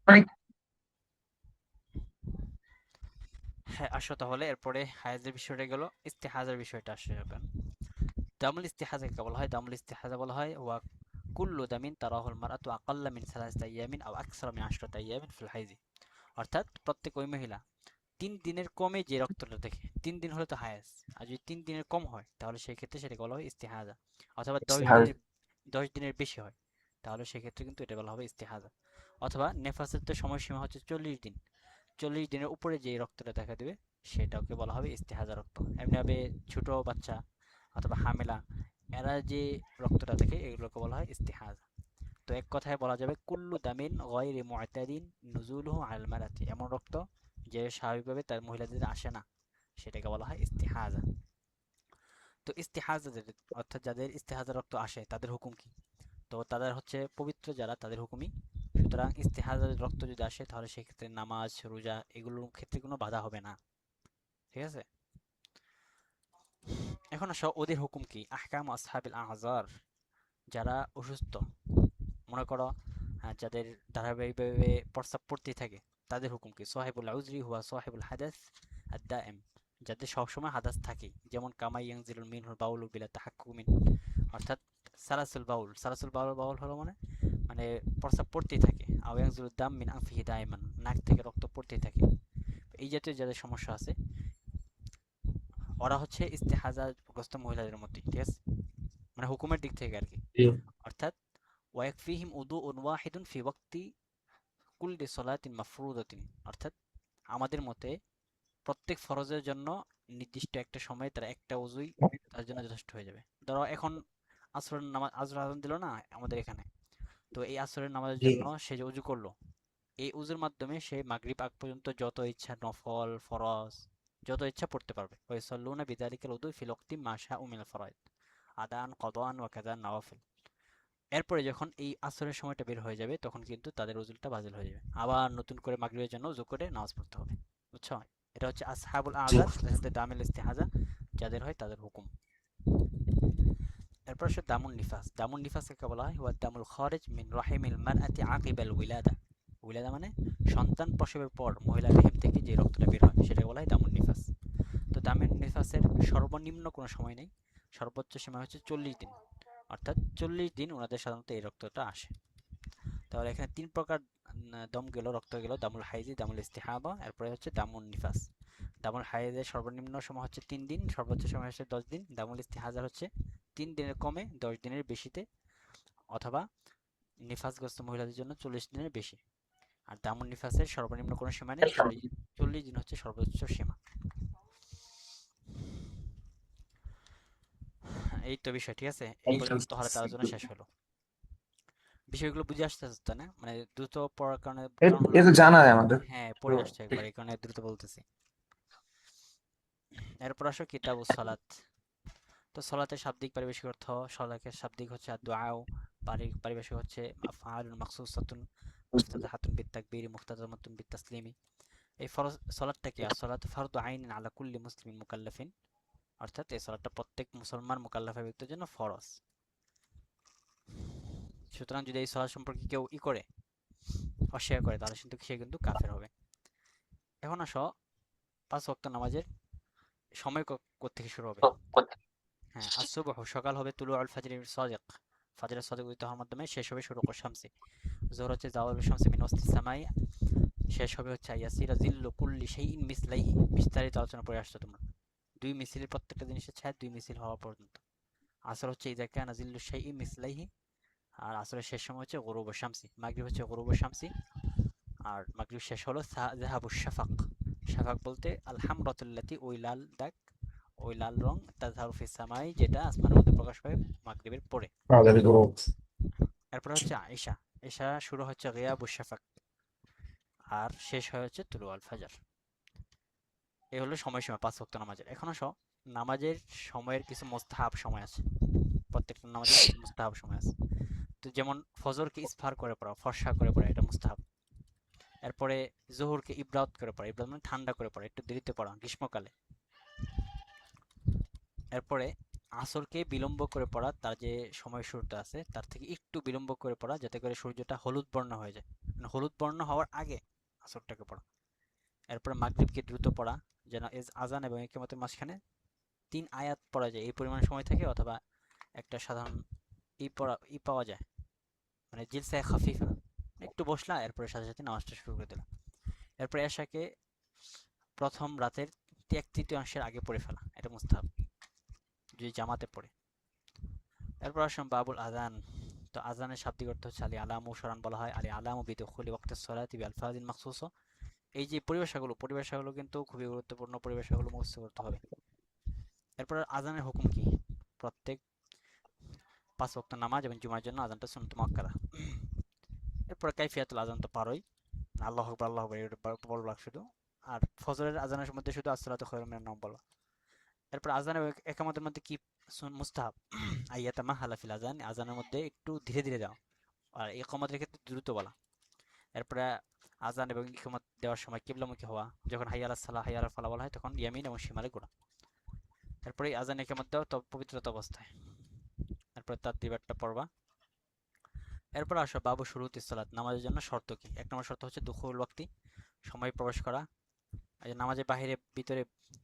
মানে হ্যাঁ, আসো তাহলে এরপরে হায়েজের বিষয়টা গেল, ইস্তেহাজার বিষয়টা আসে এখন। দামুল ইস্তেহাজা কাকে বলা হয়? দামুল ইস্তেহাজা বলা হয় ওয়া কুল্লু দামিন তারাহুল মারআতু আকাল্লা মিন সালাসাতি আইয়ামিন আও আকসারা মিন আশরাতি আইয়ামিন ফিল হাইজি। অর্থাৎ প্রত্যেক ওই মহিলা ৩ দিনের কমে যে রক্তটা দেখে, ৩ দিন হলে তো হায়েজ, আর যদি 3 দিনের কম হয় তাহলে সেই ক্ষেত্রে সেটাকে বলা হয় ইস্তেহাজা। অথবা দশ ইস্তেহার। দিনের 10 দিনের বেশি হয় তাহলে সেক্ষেত্রে কিন্তু এটা বলা হবে ইস্তেহাজা। অথবা নেফাসের তো সময়সীমা হচ্ছে 40 দিন, 40 দিনের উপরে যে রক্তটা দেখা দেবে সেটাকে বলা হবে ইস্তেহাজা রক্ত। এমনিভাবে ছোট বাচ্চা অথবা হামেলা এরা যে রক্তটা দেখে এগুলোকে বলা হয় ইস্তেহাজা। তো এক কথায় বলা যাবে কুল্লু দামিন গয়রি মুআতাদিন নুজুলুহু আলাল মারাতি, এমন রক্ত যে স্বাভাবিকভাবে তার মহিলাদের আসে না সেটাকে বলা হয় ইস্তিহাজা। তো ইস্তিহাজা অর্থাৎ যাদের ইস্তিহাজা রক্ত আসে তাদের হুকুম কি? তো তাদের হচ্ছে পবিত্র যারা তাদের হুকুমই। সুতরাং ইস্তিহাজা রক্ত যদি আসে তাহলে সেক্ষেত্রে নামাজ রোজা এগুলোর ক্ষেত্রে কোনো বাধা হবে না। ঠিক আছে? এখন আসো ওদের হুকুম কি, আহকাম আসহাবিল আহজার, যারা অসুস্থ, মনে করো যাদের ধারাবাহিকভাবে প্রস্রাব পড়তেই থাকে তাদের হুকুম কি? সোহেবুল উজরি হুয়া সোহেবুল হাদাস আদ-দাইম, যাদের সবসময় হাদাস থাকে, যেমন কামাই ইয়ানজিলুল মিনহুল বাউলু বিলা তাহাক্কুমিন, অর্থাৎ সালাসুল বাউল, সালাসুল বাউল, বাউল হলো মানে মানে প্রস্রাব পড়তেই থাকে, আও ইয়ানজিলুদ দাম মিন আনফিহি দাইমান, নাক থেকে রক্ত পড়তেই থাকে, এই জাতীয় যাদের সমস্যা আছে ওরা হচ্ছে ইস্তেহাজাগ্রস্ত মহিলাদের মধ্যে, ঠিক আছে? মানে হুকুমের দিক থেকে আর কি। অর্থাৎ ওয়াকফিহিম উদুউন ওয়াহিদুন ফি ওয়াক্তি কুল্লি সলাতিন মাফরুদাতিন, অর্থাৎ আমাদের মতে প্রত্যেক ফরজের জন্য নির্দিষ্ট একটা সময়ে তার একটা উজুই তার জন্য যথেষ্ট হয়ে যাবে। ধরো এখন আসরের নামাজ, আসর আজান দিল না আমাদের এখানে, তো এই আসরের নামাজের জি। জন্য সে যে উজু করলো, এই উজুর মাধ্যমে সে মাগরিব আগ পর্যন্ত যত ইচ্ছা নফল ফরজ যত ইচ্ছা পড়তে পারবে। ওয়াইসাল্লুনা বিযালিকাল উযু ফিল ওয়াক্তি মা শাউ মিনাল ফরায়েদ আদান কদান ওয়া কাযা নওয়াফিল। এরপরে যখন এই আসরের সময়টা বের হয়ে যাবে তখন কিন্তু তাদের উজুরটা বাতিল হয়ে যাবে, আবার নতুন করে মাগরিবের জন্য উজু করে নামাজ পড়তে হবে। বুঝছো? এটা হচ্ছে আসহাবুল জি। আজার, সাথে সাথে দামিল ইস্তেহাজা যাদের হয় তাদের হুকুম। এরপর আসে দামুন নিফাস। দামুন নিফাস কাকে বলা হয়? হুয়া দামুল খারিজ মিন রাহিমিল মারআতি আকিবাল উইলাদা। উইলাদা মানে সন্তান প্রসবের পর মহিলার রেহিম থেকে যে রক্তটা বের হয় সেটাকে বলা হয় দামুন নিফাস। তো দামুন নিফাসের সর্বনিম্ন কোনো সময় নেই, সর্বোচ্চ সীমা হচ্ছে 40 দিন। অর্থাৎ 40 দিন ওনাদের সাধারণত এই রক্তটা আসে। তাহলে এখানে 3 প্রকার দম গেল, রক্ত গেল: দামুল হাইজি, দামুল ইস্তিহাবা, এরপরে হচ্ছে দামুন নিফাস। দামুল হাইজের সর্বনিম্ন সময় হচ্ছে 3 দিন, সর্বোচ্চ সময় হচ্ছে 10 দিন। দামুল ইস্তিহাজার হচ্ছে 3 দিনের কমে 10 দিনের বেশিতে, অথবা নিফাসগ্রস্ত মহিলাদের জন্য 40 দিনের বেশি। আর দামুন নিফাসের সর্বনিম্ন কোনো সীমা নেই, 40 দিন হচ্ছে সর্বোচ্চ সীমা। এই তো বিষয়, ঠিক আছে? এই পর্যন্ত তাহলে তার আলোচনা শেষ হলো। বিষয়গুলো বুঝে আসতেছে তো না? মানে দ্রুত পড়ার কারণে, কারণ হলো এ তো জানাই আমাদের। হ্যাঁ পড়ে আসছে একবার, এই কারণে দ্রুত বলতেছি। এরপর আসো কিতাবুস সালাত। তো সলাতের শাব্দিক পারিভাষিক অর্থ, সলাতের শাব্দিক হচ্ছে আদ-দুআউ, পারিভাষিক হচ্ছে আফআলুন মাখসুসাতুন মুফতাতাহাতুন বিত-তাকবীর মুখতাতামাতুন বিত-তাসলিমি। এই ফরজ সলাতটা কি? as-সালাতু ফারদু আইনিন আলা কুল্লি মুসলিমিন মুকাল্লাফিন, অর্থাৎ এই সলাতটা প্রত্যেক মুসলমান মুকাল্লাফ ব্যক্তির জন্য ফরজ। সুতরাং যদি এই সলাত সম্পর্কে কেউ করে অস্বীকার করে তাহলে কিন্তু সে কিন্তু কাফের হবে। এখন আসো 5 ওয়াক্ত নামাজের সময় থেকে শুরু হবে। হ্যাঁ, আসুবহ সকাল হবে তুলু আল ফাজরের সাদিক, ফাজরের সাদিক উদিত হওয়ার মাধ্যমে, শেষ হবে শুরুক শামসি। জোহর হচ্ছে জাওয়াল শামসি মিন ওয়াসতি সামাই, শেষ হবে হচ্ছে ইয়াসিরা জিল্লু কুল্লি শাইইন মিসলাইহি, বিস্তারিত আলোচনা করে আসছো তোমরা। দুই মিছিলের প্রত্যেকটা জিনিসের ছায়া 2 মিছিল হওয়া পর্যন্ত। আসর হচ্ছে ইযা কানা জিল্লু শাইইন মিসলাইহি, আর আসরের শেষ সময় হচ্ছে গুরুব শামসি। মাগরিব হচ্ছে গুরুব শামসি, আর মাগরিব শেষ হলো যাহাবু শাফাক। শাফাক বলতে আল হামরাতুল্লাতি, ওই লাল দাগ, ওই লাল রং, তাজহারু ফিস সামাই, যেটা আসমানের মধ্যে প্রকাশ পায় মাগরিবের পরে। এরপর হচ্ছে আয়েশা, এশা শুরু হচ্ছে গিয়াবুশ শাফাক, আর শেষ হয় হচ্ছে তুলু আল ফাজার। এই হলো সময়সীমা 5 ওয়াক্ত নামাজের। এখন আসো নামাজের সময়ের কিছু মোস্তাহাব সময় আছে, প্রত্যেকটা নামাজের কিছু মোস্তাহাব সময় আছে। তো যেমন ফজরকে ইসফার করে পড়া, ফর্সা করে পড়া, এটা মুস্তাহাব। এরপরে জোহরকে ইব্রাত করে পড়া, ইব্রাত মানে ঠান্ডা করে পড়া, একটু দেরিতে পড়া গ্রীষ্মকালে। এরপরে আসরকে বিলম্ব করে পড়া, তার যে সময় শুরুটা আছে তার থেকে একটু বিলম্ব করে পড়া যাতে করে সূর্যটা হলুদ বর্ণ হয়ে যায়। মানে হলুদ বর্ণ হওয়ার আগে আসরটাকে পড়া। এরপরে মাগরিবকে দ্রুত পড়া, যেন আজান এবং ইকামতের মাঝখানে 3 আয়াত পড়া যায় এই পরিমাণ সময় থাকে, অথবা একটা সাধারণ পাওয়া যায়, মানে জিলসায় খাফিফা, একটু বসলা এরপরে সাথে সাথে নামাজটা শুরু করে দিলাম। এরপরে এশাকে প্রথম রাতের 1/3 আগে পড়ে ফেলা, এটা মুস্তাহাব যদি জামাতে পড়ে। এরপর আসলাম বাবুল আজান। তো আজানের শাব্দিক অর্থ হচ্ছে আলী আলামু সরান বলা হয়, আলী আলামু বিদুখুলি ওয়াক্তিস সালাতি বিআলফাজিন মাখসুসা। এই যে পরিভাষাগুলো কিন্তু খুবই গুরুত্বপূর্ণ, পরিভাষাগুলো মুখস্থ করতে হবে। এরপর আজানের হুকুম কি? প্রত্যেক 5 ওয়াক্ত নামাজ এবং জুমার জন্য আজানটা সুন্নত মুআক্কাদা। এরপর কাইফিয়াতুল আজান তো পারোই, আল্লাহু আকবার আল্লাহু আকবার এটা বলবা শুধু। আর ফজরের আজানের মধ্যে শুধু আসসালাতু খায়রুম মিনান নাওম বলা। এরপর আজান এবং একামতের মধ্যে কি মুস্তাহাব? আইয়াতামা হালাফিল আজান, আজানের মধ্যে একটু ধীরে ধীরে যাও, আর ইকামতের ক্ষেত্রে দ্রুত বলা। এরপরে আজান এবং ইকামত দেওয়ার সময় কিবলামুখী হওয়া, যখন হাইয়া আলাস সালাহ হাইয়া আলাল ফালাহ বলা হয় তখন ইয়ামিন এবং শিমালে ঘোরা। এরপরে আজান ইকামত দেওয়া পবিত্রতা অবস্থায়। এরপরে তার দিবারটা পড়বা। এরপর আসো বাবু শুরুত সালাত, নামাজের জন্য শর্ত কি? 1 নম্বর শর্ত হচ্ছে দুখুল ওয়াক্তি, সময় প্রবেশ করা। এই যে নামাজের বাহিরে ভিতরে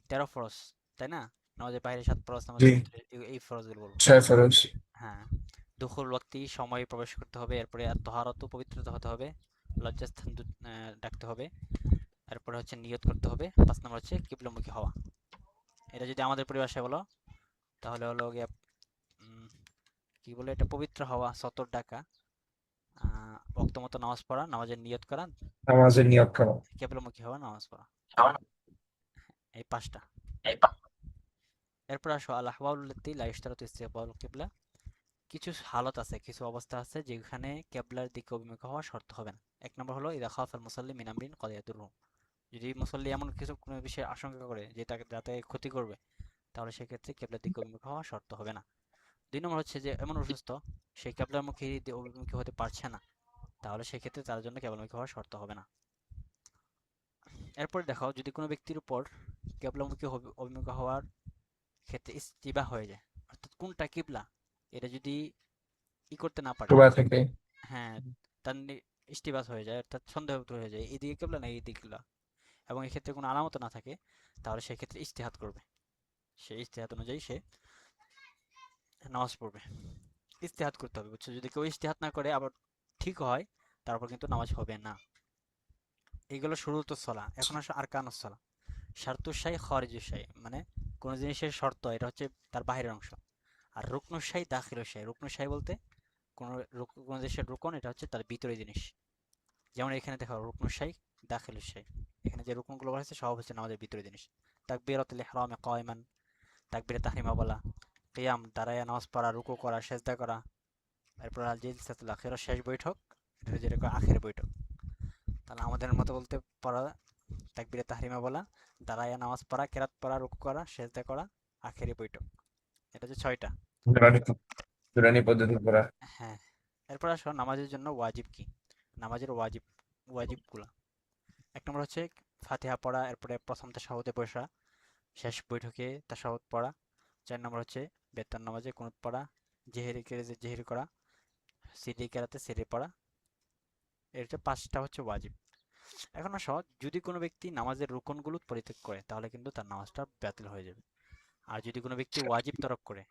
13 ফরজ, তাই না? নামাজের বাইরে 7 ফরজ, জি। নামাজের ভিতরে এই ফরজগুলো বলবো। 6 ফরজ। হ্যাঁ, দুখুল ওয়াক্তি সময় প্রবেশ করতে হবে। এরপরে আর তহারত পবিত্রতা হতে হবে, লজ্জাস্থান ডাকতে হবে। এরপরে হচ্ছে নিয়ত করতে হবে। 5 নম্বর হচ্ছে কিবলামুখী হওয়া। এটা যদি আমাদের পরিভাষায় বলো তাহলে হলো গিয়ে কি বলে এটা, পবিত্র হওয়া, সতর ডাকা, ওয়াক্ত মতো নামাজ পড়া, নামাজের নিয়ত করা, নামাজের নিয়ত করা। কিবলামুখী হওয়া, নামাজ পড়া, এই 5টা। এরপর আসো আল আহওয়ালুল্লাতী লা ইশতারাতু ইসতিকবালুল কিবলা। কিছু হালত আছে, কিছু অবস্থা আছে যেখানে কেবলার দিকে অভিমুখ হওয়া শর্ত হবে না। 1 নম্বর হলো ইদা খাফাল মুসাল্লি মিন আমরিন ক্বাদ ইয়াদুররু, যদি মুসল্লি এমন কোনো বিষয়ে আশঙ্কা করে যে তাকে যাতে ক্ষতি করবে, তাহলে সেক্ষেত্রে কেবলার দিকে অভিমুখ হওয়া শর্ত হবে না। 2 নম্বর হচ্ছে যে এমন অসুস্থ সে কেবলামুখী অভিমুখী হতে পারছে না, তাহলে সেক্ষেত্রে তার জন্য কেবলামুখী হওয়া শর্ত হবে না। এরপর দেখো, যদি কোনো ব্যক্তির উপর কেবলামুখী অভিমুখ হওয়ার ক্ষেত্রে ইস্তিবাহ হয়ে যায়, অর্থাৎ কোনটা কিবলা এটা যদি করতে না পারে, সুবা থেকে। হ্যাঁ, তার ইস্তিবাস হয়ে যায়, অর্থাৎ সন্দেহ হয়ে যায় এদিকে কিবলা না এই দিকে কিবলা, এবং এক্ষেত্রে কোনো আলামত না থাকে, তাহলে সেক্ষেত্রে ইজতিহাদ করবে। সে ইজতিহাদ অনুযায়ী সে নামাজ পড়বে। ইজতিহাদ করতে হবে, বুঝছো? যদি কেউ ইজতিহাদ না করে আবার ঠিক হয়, তারপর কিন্তু নামাজ হবে না। এইগুলো শুরুতো সলা। এখন আসো আরকানুস সলা। শারতুস শাই খারিজুস শাই, মানে কোন জিনিসের শর্ত এটা হচ্ছে তার বাহিরের অংশ। আর রুকনুস শাই দাখিলুস শাই, রুকনুস শাই বলতে কোন দেশের রুকন এটা হচ্ছে তার ভিতরে জিনিস। যেমন এখানে দেখো রুকনুস শাই দাখিলুস শাই, এখানে যে রুকনগুলো বলা হয়েছে সব হচ্ছে আমাদের ভিতরে জিনিস। তাকবীরাতুল ইহরামে কায়মান, তাকবীরে তাহরিমা বলা, কিয়াম দাঁড়ায়া নামাজ পড়া, রুকু করা, সেজদা করা। এরপর আল জিলসাতুল আখিরা শেষ বৈঠক, এটা যেটা আখের বৈঠক। তাহলে আমাদের মতো বলতে পড়া তাকবীরে তাহরিমা বলা, দাঁড়ায়া নামাজ পড়া, কেরাত পড়া, রুকু করা, সেজদা করা, আখেরি বৈঠক। এটা হচ্ছে 6টা। নুরানি নুরানি পদ্ধতি পড়া। হ্যাঁ, এরপর আসো নামাজের জন্য ওয়াজিব কি? নামাজের ওয়াজিবগুলা। 1 নম্বর হচ্ছে ফাতিহা পড়া, এরপরে প্রথম তাশাহুদে বসা, শেষ বৈঠকে তাশাহুদ পড়া। 4 নম্বর হচ্ছে বেতন নামাজে কুনুত পড়া, জেহেরি কেরাতে জেহেরি করা, সিরি কেরাতে সিরি পড়া। এর হচ্ছে 5টা হচ্ছে ওয়াজিব। এখন আসো, যদি কোনো ব্যক্তি নামাজের রুকনগুলো পরিত্যাগ করে তাহলে কিন্তু তার নামাজটা বাতিল হয়ে যাবে। আর যদি কোনো ব্যক্তি ওয়াজিব তরক করে,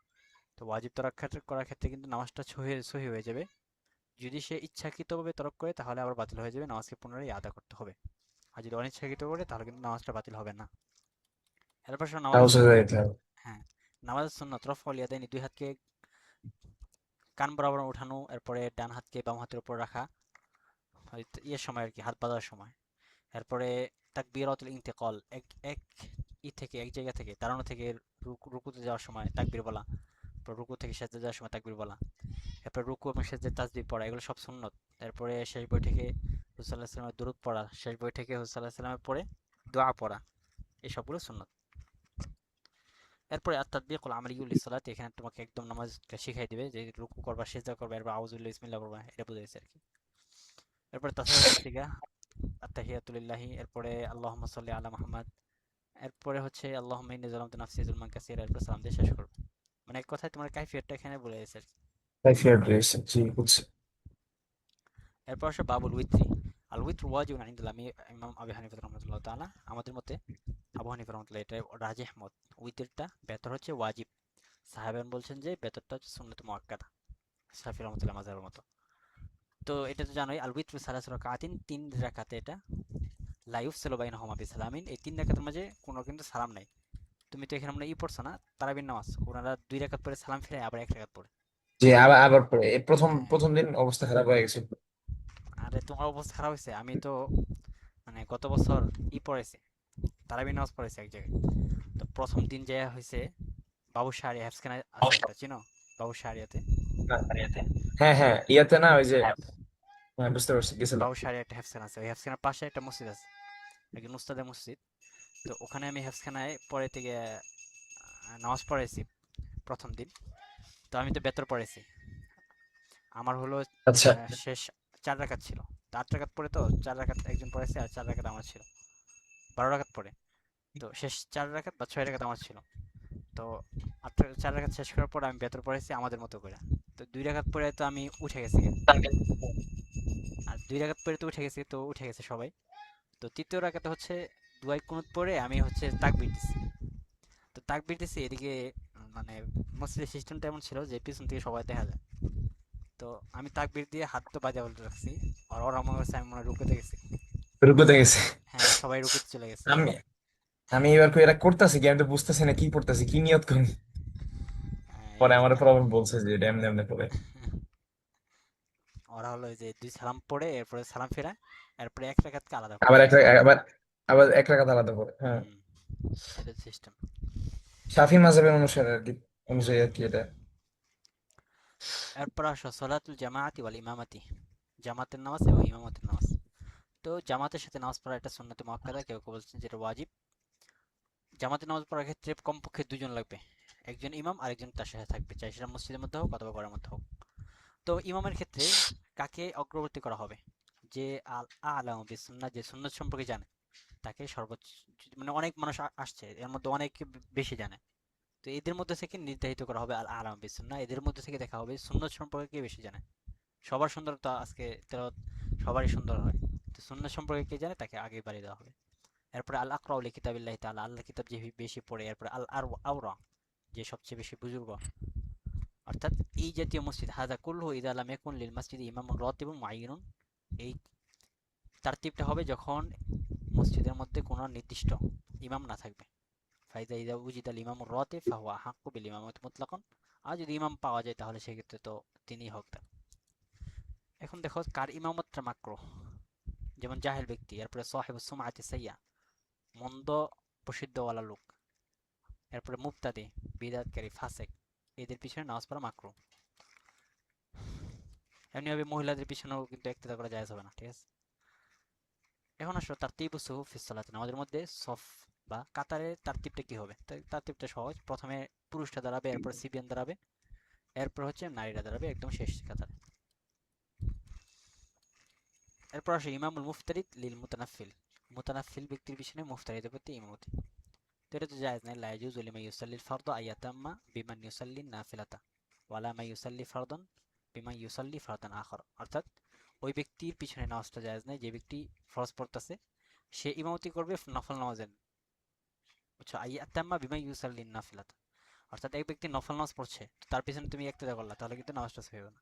তো ওয়াজিব তরক করার ক্ষেত্রে কিন্তু নামাজটা সহি সহি হয়ে যাবে। যদি সে ইচ্ছাকৃতভাবে তরক করে তাহলে আবার বাতিল হয়ে যাবে, নামাজকে পুনরায় আদা করতে হবে। আর যদি অনিচ্ছাকৃত করে তাহলে কিন্তু নামাজটা বাতিল হবে না। এরপর নামাজের তাহসে সুন্নত। যাইতে হবে। হ্যাঁ, নামাজের সুন্নত রফউল ইয়াদাইনি, 2 হাতকে কান বরাবর উঠানো, এরপরে ডান হাতকে বাম হাতের উপর রাখা, ইয়ের সময় আর কি, হাত বাঁধার সময়। এরপরে তাকবীরাতুল ইন্তেকাল, এক এক থেকে এক জায়গা থেকে দাঁড়ানো থেকে রুকুতে যাওয়ার সময় তাকবীর বলা, রুকু থেকে সেজদা যাওয়ার সময় তাকবীর বলা। এরপর রুকু এবং সেজদায় তাসবিহ পড়া, এগুলো সব সুন্নত। এরপরে শেষ বৈঠকে হুজুর সাল্লাল্লাহু আলাইহি ওয়াসাল্লামের দুরূদ পড়া, শেষ বৈঠকে হুজুর সাল্লাল্লাহু আলাইহি ওয়াসাল্লামের পড়ে দোয়া পড়া, এই সবগুলো সুন্নত। এরপরে আত-তাতবিকুল আমালিয়্যু লিস-সালাত, এখানে তোমাকে একদম নামাজটা শিখাই দিবে যে রুকু করবা, সিজদা করবা, এরপর আউযু বিল্লাহি বিসমিল্লাহ পড়বা, এটা বুঝাইছে আর কি। এরপরে তাশাহুদুস সিগা, আত-তাহিয়াতু লিল্লাহি, এরপরে আল্লাহুম্মা সাল্লি আলা মুহাম্মাদ, এরপরে হচ্ছে আল্লাহুম্মা ইন্নী যালামতু নাফসি যুলমান কাসীরা, এরপর সালাম দিয়ে শেষ করবে। মানে এক কথায় তোমার কাইফিয়তটা এখানে বলে দিয়েছে আর কি। কাইফিয়াত রয়েছে, জি বুঝছি। এরপর আসে বাবুল উইত্রি। আল উইত্র ওয়াজিবুন ইনদাল ইমাম আবু হানিফা রাহমাতুল্লাহ তাআলা, আমাদের মতে আবু হানিফা রাহমাতুল্লাহ এটা রাজিহ মত, উইত্রটা বেতর হচ্ছে ওয়াজিব। সাহাবান বলছেন যে বেতরটা হচ্ছে সুন্নাত মুআক্কাদা, শাফি রহমতুল্লাহ মাযহাবের মতো। তো এটা তো জানোই, আল উইত্র সালাসু রাকাতিন, 3 রাকাতে এটা, লা ইউফসালু বাইনাহুমা বিসালামিন, এই 3 রাকাতের মাঝে কোনো কিন্তু সালাম নাই। তুমি তো এখানে মনে হয় পড়ছো না, তারাবির নামাজ, ওনারা 2 রাকাত পরে সালাম ফিরে আবার 1 রাকাত পড়ে। যে আবার আবার পরে এই প্রথম হ্যাঁ, প্রথম দিন অবস্থা খারাপ হয়ে গেছে। আরে তোমার অবস্থা খারাপ হয়েছে, আমি তো মানে গত বছর পড়েছি, তারাবির নামাজ পড়েছি এক জায়গায়। তো প্রথম দিন যে হয়েছে, বাবু শাহরিয়া হেফসখানা আছে একটা, চিনো? বাবু শাহরিয়াতে, না, হ্যাঁ হ্যাঁ, ইয়াতে না ওই যে, হ্যাঁ বুঝতে পারছি, গেছিলাম। বাবু শাহরিয়া একটা হেফসখানা আছে, ওই হেফসখানার পাশে একটা মসজিদ আছে, একজন উস্তাদের মসজিদ। তো ওখানে আমি হেফসখানায় পরে থেকে নামাজ পড়েছি প্রথম দিন। তো আমি তো বেতর পড়েছি, আমার হলো আচ্ছা। শেষ 4 রাকাত ছিল। তো 8 রাকাত পরে, তো 4 রাকাত একজন পড়েছে আর 4 রাকাত আমার ছিল, 12 রাকাত পরে। তো শেষ 4 রাকাত বা 6 রাকাত আমার ছিল। তো 4 রাকাত শেষ করার পর আমি বেতর পড়েছি আমাদের মতো করে। তো 2 রাকাত পরে তো আমি উঠে গেছি, আর 2 রাকাত পরে তো উঠে গেছি, তো উঠে গেছে সবাই। তো তৃতীয় রাকাতে হচ্ছে দুয়াই কুনুত পরে আমি হচ্ছে তাকবীর দিছি। তো তাকবীর দিছি এদিকে, মানে মসজিদের সিস্টেমটা এমন ছিল যে পিছন থেকে সবাই দেখা যায়। তো আমি তাকবীর দিয়ে হাত তো বাজা বলতে রাখছি, আর ওরা মনে করছে আমি মনে হয় রুকুতে গেছি। রুকুতে গেছে। হ্যাঁ, সবাই রুকুতে চলে গেছে। আমি আমি এবার এরা করতেছি কি, আমি তো বুঝতেছি না কি পড়তেছি, কি নিয়ত করি। পরে এই আমার প্রবলেম বলছে যে এটা এমনি এমনি পড়ে। ওরা হলো যে 2 সালাম পড়ে এরপরে সালাম ফেরা, এরপরে 1 রাকাতকে আলাদা করে। আবার আবার আবার এক রাকাত আলাদা পড়ে, হ্যাঁ। হুম, এটা সিস্টেম। শাফি মাযহাবের অনুসারে আর কি, অনুযায়ী আর কি এটা। এরপর আসো সলাতুল জামাআতি ওয়াল ইমামাতি, জামাতের নামাজ এবং ইমামতের নামাজ। তো জামাতের সাথে নামাজ পড়া এটা সুন্নাতে মুআক্কাদা, কেউ কেউ বলছেন যেটা ওয়াজিব। জামাতের নামাজ পড়ার ক্ষেত্রে কমপক্ষে 2 জন লাগবে, একজন ইমাম আর একজন তার সাথে থাকবে, চাই সেটা মসজিদের মধ্যে হোক অথবা ঘরের মধ্যে হোক। তো ইমামের ক্ষেত্রে কাকে অগ্রবর্তী করা হবে? যে আল আলামু বিসুন্নাহ, যে সুন্নাত সম্পর্কে জানে, তাকে সর্বোচ্চ, মানে অনেক মানুষ আসছে এর মধ্যে অনেকে বেশি জানে। তো এদের মধ্যে থেকে নির্ধারিত করা হবে আল আলাম বিসুন্নাহ, এদের মধ্যে থেকে দেখা হবে সুন্নাত সম্পর্কে কে বেশি জানে। সবার সুন্দরতা আজকে তেলাওয়াত সবারই সুন্দর হয়, তো সুন্নাত সম্পর্কে কে জানে তাকে আগে বাড়িয়ে দেওয়া হবে। এরপরে আল আকরাউ লিকিতাবিল্লাহি তাআলা, আল্লাহর কিতাব যে বেশি পড়ে। এরপরে আল আর আওরা, যে সবচেয়ে বেশি বুজুর্গ। অর্থাৎ এই জাতীয় মসজিদ, হাযা কুল্লুহু ইযা লাম ইয়াকুন লিল মাসজিদি ইমামুন রাতিবুন মুআয়্যানুন, এই তারতিবটা হবে যখন মসজিদের মধ্যে কোনো নির্দিষ্ট ইমাম না থাকবে। ফাইদা ইযা উজিদাল ইমামুর রাতিব ফাহুয়া আহাক্কু বিল ইমামাতি মুতলাকান, আর যদি ইমাম পাওয়া যায় তাহলে সেক্ষেত্রে তো তিনিই হকদার। এখন দেখো কার ইমামতটা মাকরুহ, যেমন জাহেল ব্যক্তি, এরপরে সাহিবুস সুমআতি সাইয়্যা, মন্দ প্রসিদ্ধওয়ালা লোক, এরপরে মুবতাদি, বিদআতকারী, ফাসেক, এদের পিছনে নামাজ পড়া মাকরুহ। এমনিভাবে মহিলাদের পিছনেও কিন্তু ইক্তেদা করা জায়েজ হবে না, ঠিক আছে? এখন আসো তারতিবুস সুফুফ ফিস সালাত, আমাদের মধ্যে সফ বা কাতারের তারতিবটা কি হবে? তারতিবটা সহজ, প্রথমে পুরুষটা দাঁড়াবে, এরপর সিবিয়ান দাঁড়াবে, এরপর হচ্ছে নারীরা দাঁড়াবে একদম শেষ কাতারে। এরপর আসে ইমামুল মুফতারিদ লিল মুতানাফিল, মুতানাফিল ব্যক্তির পিছনে মুফতারিদের প্রতি ইমামতি। তো এটা তো জায়েজ নাই, লা ইয়াজুজু লিমান ইউসাল্লিল ফারদা আইয়াতাম্মা বিমান ইউসাল্লিন নাফিলাতা ওয়ালা মা ইউসাল্লি ফারদান বিমান ইউসাল্লি ফারদান আখর। অর্থাৎ ওই ব্যক্তির পিছনে নামাজটা জায়েজ নাই যে ব্যক্তি ফরজ পড়তেছে, সে ইমামতি করবে নফল নামাজের, বুঝছো? আইয়াতাম্মা বিমান ইউসাল্লিন নাফিলাতা, অর্থাৎ এক ব্যক্তি নফল নামাজ পড়ছে, তো তার পিছনে তুমি ইক্তেদা করলা, তাহলে কিন্তু নামাজটা সহিহ হবে না।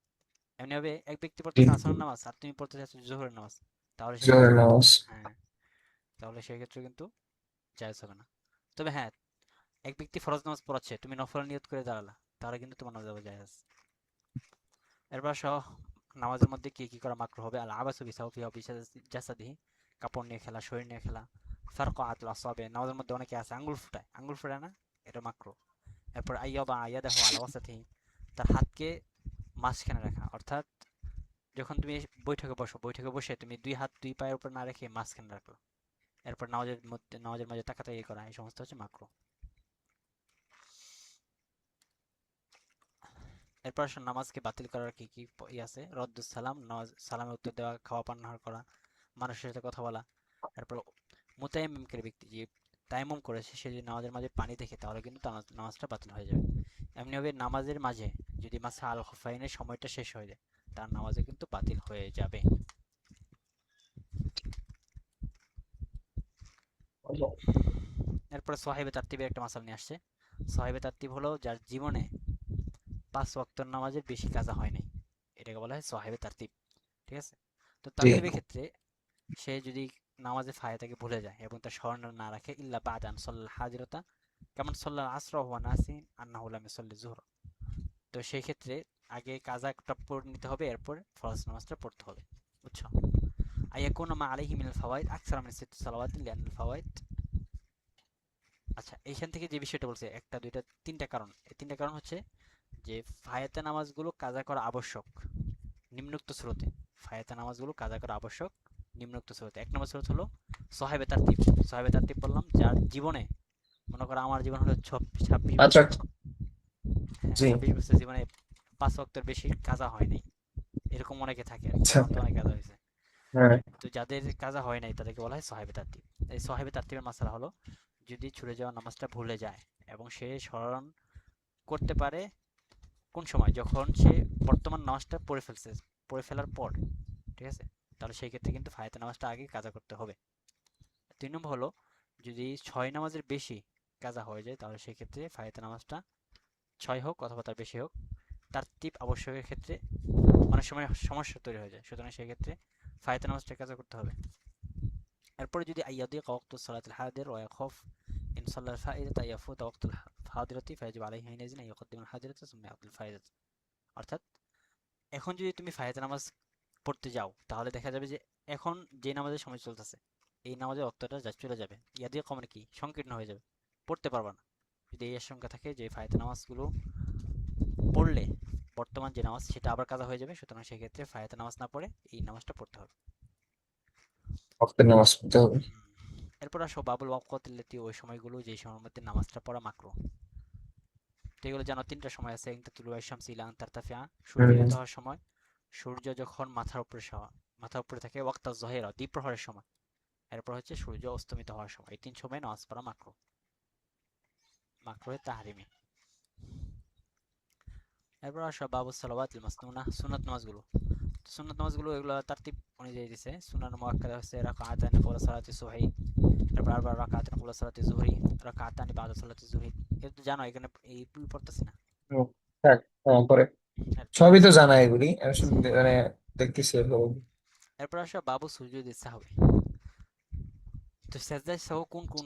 এমনি হবে এক ব্যক্তি পড়তেছে আসরের নামাজ আর তুমি পড়তে চাচ্ছ জোহরের নামাজ, তাহলে জোহরের সেক্ষেত্রে, নামাজ। হ্যাঁ, তাহলে সেক্ষেত্রে কিন্তু জায়েজ হবে না। তবে হ্যাঁ, এক ব্যক্তি ফরজ নামাজ পড়াচ্ছে, তুমি নফল নিয়ত করে দাঁড়ালা, তাহলে কিন্তু তোমার নামাজ হবে জায়েজ। এরপর সহ নামাজের মধ্যে কি কি করা মাকরুহ হবে? আল আবাসু বিসাউফি ওয়া জাসাদিহি, কাপড় নিয়ে খেলা, শরীর নিয়ে খেলা। ফারকাতুল আসাবে, নামাজের মধ্যে অনেকে আছে আঙ্গুল ফুটায়, আঙ্গুল ফুটায় না, এটা মাকরুহ। এরপর আইয়াদা আয়াদাহু আলা ওয়াসাতিহি, তার হাতকে মাঝখানে রাখা, অর্থাৎ যখন তুমি বৈঠকে বসো, বৈঠকে বসে তুমি 2 হাত 2 পায়ের উপর না রেখে মাঝখানে রাখলো, এরপর নামাজের মাঝে তাকাতাকি করা, এই সমস্ত হচ্ছে মাকরুহ। এরপর আসুন নামাজকে বাতিল করার কি কি আছে। রদ্দুস সালাম, নামাজ সালামের উত্তর দেওয়া, খাওয়া পানাহার করা, মানুষের সাথে কথা বলা। এরপর মুতায়াম্মিমকারী ব্যক্তি যে তায়াম্মুম করেছে, সে যদি নামাজের মাঝে পানি দেখে তাহলে কিন্তু নামাজটা বাতিল হয়ে যাবে। এমনিভাবে নামাজের মাঝে যদি মাসা আল খুফাইনের সময়টা শেষ হয়ে যায়, তার নামাজে কিন্তু বাতিল হয়ে যাবে। এরপরে সোহাইবে তারতিবের একটা মাসাল নিয়ে আসছে। সোহাইবে তারতিব হলো যার জীবনে 5 ওয়াক্ত নামাজের বেশি কাজা হয় নাই, এটাকে বলা হয় সোহাইবে তারতিব। ঠিক আছে? তো জি। তারতিবের ক্ষেত্রে সে যদি নামাজে ফায়েতাকে ভুলে যায় এবং তার স্মরণ না রাখে, ইল্লা বাদান সল্লাল হাজিরতা কেমন সল্লাল আসরা হুয়া নাসিন আন্নাহু লাম ইউসাল্লি যুহরা, তো সেই ক্ষেত্রে আগে কাজাটা পড়ে নিতে হবে, এরপর ফরজ নামাজটা পড়তে হবে। বুঝছো? আইয়াকুনা মা আলাইহি মিনাল ফাওয়াইদ আকসার মিন সিত্তি সালাওয়াতিন লিআন্নাল ফাওয়াইদ। আচ্ছা, এইখান থেকে যে বিষয়টা বলছে, একটা দুইটা তিনটা কারণ, এই তিনটা কারণ হচ্ছে যে ফায়েতে নামাজগুলো কাজা করা আবশ্যক নিম্নোক্ত স্রোতে। ফায়েতে নামাজগুলো কাজা করা আবশ্যক নিম্নোক্ত স্রোতে। এক নম্বর স্রোত হলো সোহাইবে তারতিব। সোহাইবে তারতিব বললাম যার জীবনে, মনে করো আমার জীবন হলো 26 বছর। আচ্ছা। হ্যাঁ, জি। 26 বছর জীবনে 5 ওয়াক্তের বেশি কাজা হয় নাই, এরকম অনেকে থাকে আর কি, আচ্ছা। আমার তো অনেক কাজা হয়েছে। হ্যাঁ। তো যাদের কাজা হয় নাই তাদেরকে বলা হয় সোহাইবে তারতিব। এই সোহাইবে তারতিবের মাসালা হলো, যদি ছুটে যাওয়া নামাজটা ভুলে যায় এবং সে স্মরণ করতে পারে কোন সময়, যখন সে বর্তমান নামাজটা পড়ে ফেলছে, পড়ে ফেলার পর, ঠিক আছে, তাহলে সেই ক্ষেত্রে কিন্তু ফায়েতে নামাজটা আগে কাজা করতে হবে। 3 নম্বর হলো, যদি 6 নামাজের বেশি কাজা হয়ে যায় তাহলে সেই ক্ষেত্রে ফায়েতে নামাজটা 6 হোক অথবা তার বেশি হোক, তারতিব আবশ্যকের ক্ষেত্রে অনেক সময় সমস্যা তৈরি হয়ে যায়, সুতরাং সেই ক্ষেত্রে ফায়েতে নামাজটা কাজা করতে হবে। এরপরে যদি আইয়াদি ওয়াক্তু সালাতুল হাদির ওয়া ইয়াখাফ ইন সাল্লাল ফাইদা ইয়াফুত ওয়াক্তুল হাদিরাতি ফায়াজিব আলাইহি হিনাইজিন ইয়াকদ্দিমুল হাদিরাতা সুম্মা ইয়াকুল ফাইদাতা। অর্থাৎ এখন যদি তুমি ফায়েতে নামাজ পড়তে যাও তাহলে দেখা যাবে যে এখন যে নামাজের সময় চলতেছে এই নামাজের অক্তটা চলে যাবে, ইয়াদি কমন কি সংকীর্ণ হয়ে যাবে, পড়তে পারবা না। যদি এই আশঙ্কা থাকে যে ফায়েতে নামাজগুলো পড়লে বর্তমান যে নামাজ সেটা আবার কাজা হয়ে যাবে, সুতরাং সেক্ষেত্রে ফায়েতে নামাজ না পড়ে এই নামাজটা পড়তে হবে। ওয়াক্তের নামাজ পড়তে হবে। এরপর আসো বাবুল ওয়াক্কাতিল্লাতি, ওই সময়গুলো যেই সময়ের মধ্যে নামাজটা পড়া মাকরুহ। তো এগুলো জানো, তিনটা সময় আছে। একটা তুলু শামসি ইলা আন তারতাফিআ, সূর্য হুম। উদিত হওয়ার সময়, সূর্য যখন মাথার উপরে থাকে, ওয়াক্তা জহিরা দ্বীপ প্রহরের সময়, এরপর হচ্ছে সূর্য অস্তমিত হওয়ার সময়। এই 3 সময় নামাজ পড়া মাকরুহ, মাকরুহে তাহরিমি। এরপর আসো বাবু সালাওয়াতিল মাসনুনা, সুন্নাত নামাজগুলো। তো সুন্নাত নামাজগুলো এগুলো তারতিব অনুযায়ী দিছে। সুন্নাত মুআক্কাদা হচ্ছে রাকাআতান ক্বাবলা সালাতি সুবহি, তারপর আবার রাকাআতান ক্বাবলা সালাতি যুহরি, রাকাআতানি বাদা সালাতি যুহরি। এটা তো জানো, এখানে এই পড়তেছি না। হুম, থাক। হ্যাঁ, পরে এরপরে সবই তো আসো, জানা এগুলি, আমি শুধু মানে দেখতেছি এগুলো। এরপর আসো বাবু সুজুদি সাহবি। তো সেজদায় সাহু কোন কোন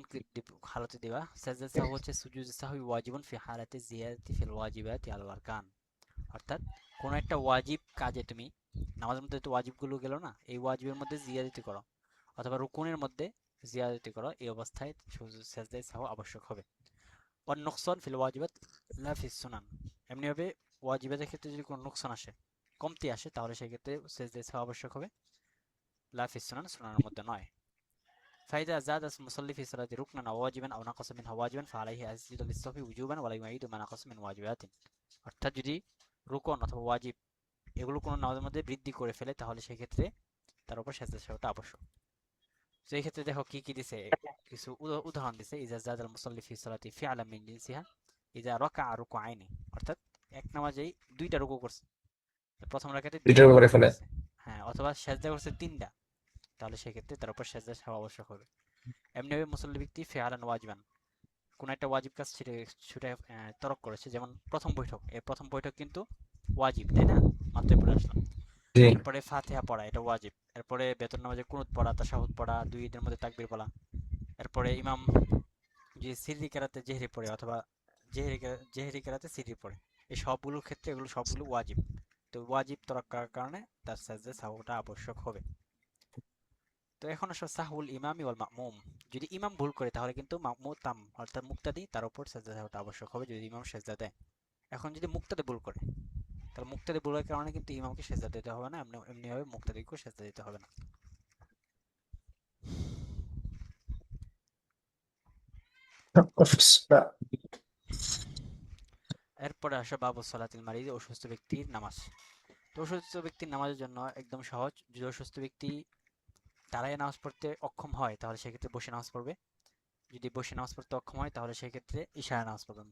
হালতে দিবা? সেজদায় সাহু হচ্ছে সুজুদি সাহু ওয়াজিবুন ফি হালাতি জিয়াদাতি ফিল ওয়াজিবাতি আল আরকান। অর্থাৎ কোন একটা ওয়াজিব কাজে তুমি, নামাজের মধ্যে তো ওয়াজিবগুলো গেল না, এই ওয়াজিবের মধ্যে জিয়াদতি করো অথবা রুকুনের মধ্যে জিয়াদতি করো, এই অবস্থায় সেজদায় সাহু আবশ্যক হবে। ওয়ান নুকসান ফিল ওয়াজিবাত লা ফিস সুনান। এমনিভাবে ওয়াজিবাতের ক্ষেত্রে যদি কোনো নুকসান আসে, কমতি আসে, তাহলে সেই ক্ষেত্রে সেজদায় সাহু আবশ্যক হবে, লা ফিস সুনান, সুনানের মধ্যে নয়। فإذا زاد المصلي في صلاة ركنا أو واجبا أو نقص منها واجبا فعليه أن يسجد للسهو وجوبا ولا يعيد ما نقص من واجبات। অর্থাৎ যদি রুকন অথবা ওয়াজিব এগুলো কোনো নামাজের মধ্যে বৃদ্ধি করে ফেলে তাহলে সেই ক্ষেত্রে তার উপর সেজদা সেওয়াটা আবশ্যক। তো এই ক্ষেত্রে দেখো কি কি দিছে, কিছু উদাহরণ দিছে। ইজা জাদাল মুসাল্লি ফি সালাতি ফিআলাম মিন জিনসিহা, ইজা রাকা রুকুআইনি, অর্থাৎ এক নামাজেই দুইটা রুকু করছে, প্রথম রাকাতে দুইটা দুইটার রুকু করে ফেলে। করছে, হ্যাঁ, অথবা সেজদা করছে তিনটা, তাহলে সেই ক্ষেত্রে তার উপর সেজদা সেওয়া আবশ্যক হবে। এমনিভাবে মুসল্লি ব্যক্তি ফিআলান ওয়াজিবান, কোন একটা ওয়াজিব কাজ ছুটে তরক করেছে, যেমন প্রথম বৈঠক, এই প্রথম বৈঠক কিন্তু ওয়াজিব, তাই না? মাত্রই পড়ে আসলাম। জি। এরপরে ফাতিহা পড়া, এটা ওয়াজিব। এরপরে বেতন নামাজে কুনুত পড়া, তাশাহুদ পড়া, দুই ঈদের মধ্যে তাকবীর বলা। এরপরে ইমাম যে সিররি কেরাতে জেহরি পড়ে অথবা জেহরি কেরাতে সিররি পড়ে, এই সবগুলোর ক্ষেত্রে এগুলো সবগুলো ওয়াজিব। তো ওয়াজিব তরক করার কারণে তার সাজদা সাহুটা আবশ্যক হবে। তো এখন আসো সাহুল ইমামি ওয়াল মামুম। যদি ইমাম ভুল করে তাহলে কিন্তু মুতাম অর্থাৎ মুক্তাদি তার উপর সেজদা দেওয়াটা আবশ্যক হবে যদি ইমাম সেজদা দেয়। এখন যদি মুক্তাদি ভুল করে তাহলে মুক্তাদি ভুলের কারণে কিন্তু ইমামকে সেজদা দিতে হবে না, এমনি এমনিভাবে মুক্তাদিকেও সেজদা দিতে হবে না। এরপরে আসো বাবু সলাতিল মারিদ, অসুস্থ ব্যক্তির নামাজ। তো অসুস্থ ব্যক্তির নামাজের জন্য একদম সহজ। যদি অসুস্থ ব্যক্তি দাঁড়ায় নামাজ পড়তে অক্ষম হয় তাহলে সেক্ষেত্রে বসে নামাজ পড়বে। যদি বসে নামাজ পড়তে অক্ষম হয় তাহলে সেক্ষেত্রে ইশারা নামাজ পড়বেন।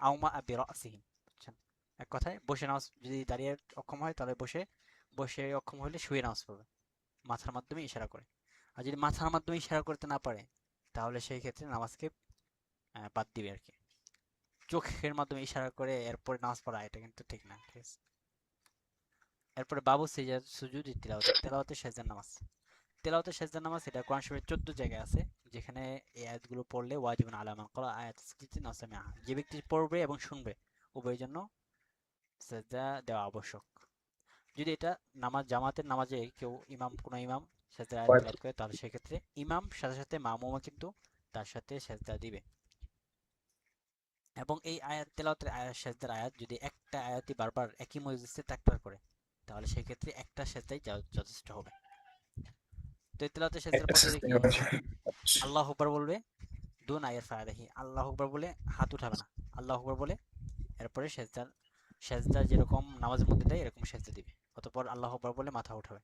আউমা আবি রাসিহি, বুঝছেন? এক কথায় বসে নামাজ, যদি দাঁড়িয়ে অক্ষম হয় তাহলে বসে, বসে অক্ষম হলে শুয়ে নামাজ পড়বে মাথার মাধ্যমে ইশারা করে। আর যদি মাথার মাধ্যমে ইশারা করতে না পারে তাহলে সেই ক্ষেত্রে নামাজকে বাদ দিবে আর কি। চোখের মাধ্যমে ইশারা করে এরপরে নামাজ পড়া এটা কিন্তু ঠিক না, ঠিক আছে? এরপরে বাবু সিজদা সুজুদ তিলাওয়াত, তেলাওয়াতে সেজদার নামাজ। তেলাওয়াতে সেজদার নামাজ এটা কোরআন শরীফের 14 জায়গায় আছে, যেখানে এই আয়াতগুলো পড়লে ওয়াজিবুন আলা মান ক্বারা আয়াত সাজদাতিন আও সামিআহা, যে ব্যক্তি পড়বে এবং শুনবে উভয়ের জন্য সেজদা দেওয়া আবশ্যক। যদি এটা নামাজ জামাতের নামাজে কেউ কোনো ইমাম সেজদার আয়াত তেলাওয়াত করে, তাহলে সেক্ষেত্রে ইমাম সাথে সাথে মামুমও কিন্তু তার সাথে সেজদা দিবে। এবং এই আয়াত তেলাওয়াতের আয়াত সেজদার আয়াত যদি একটা আয়াতই বারবার একই মজলিসে তাকরার করে, তাহলে সেই ক্ষেত্রে একটা সেজদাই যথেষ্ট হবে। তো এই তেলাওয়াতের সেজদার পদ্ধতি কি? আল্লাহু আকবার বলবে, দুন আয়ার ফায়াদাহি, আল্লাহু আকবার বলে হাত উঠাবে না, আল্লাহু আকবার বলে এরপরে সেজদা যেরকম নামাজের মধ্যে দেয় এরকম সেজদা দিবে, অতঃপর আল্লাহু আকবার বলে মাথা উঠাবে,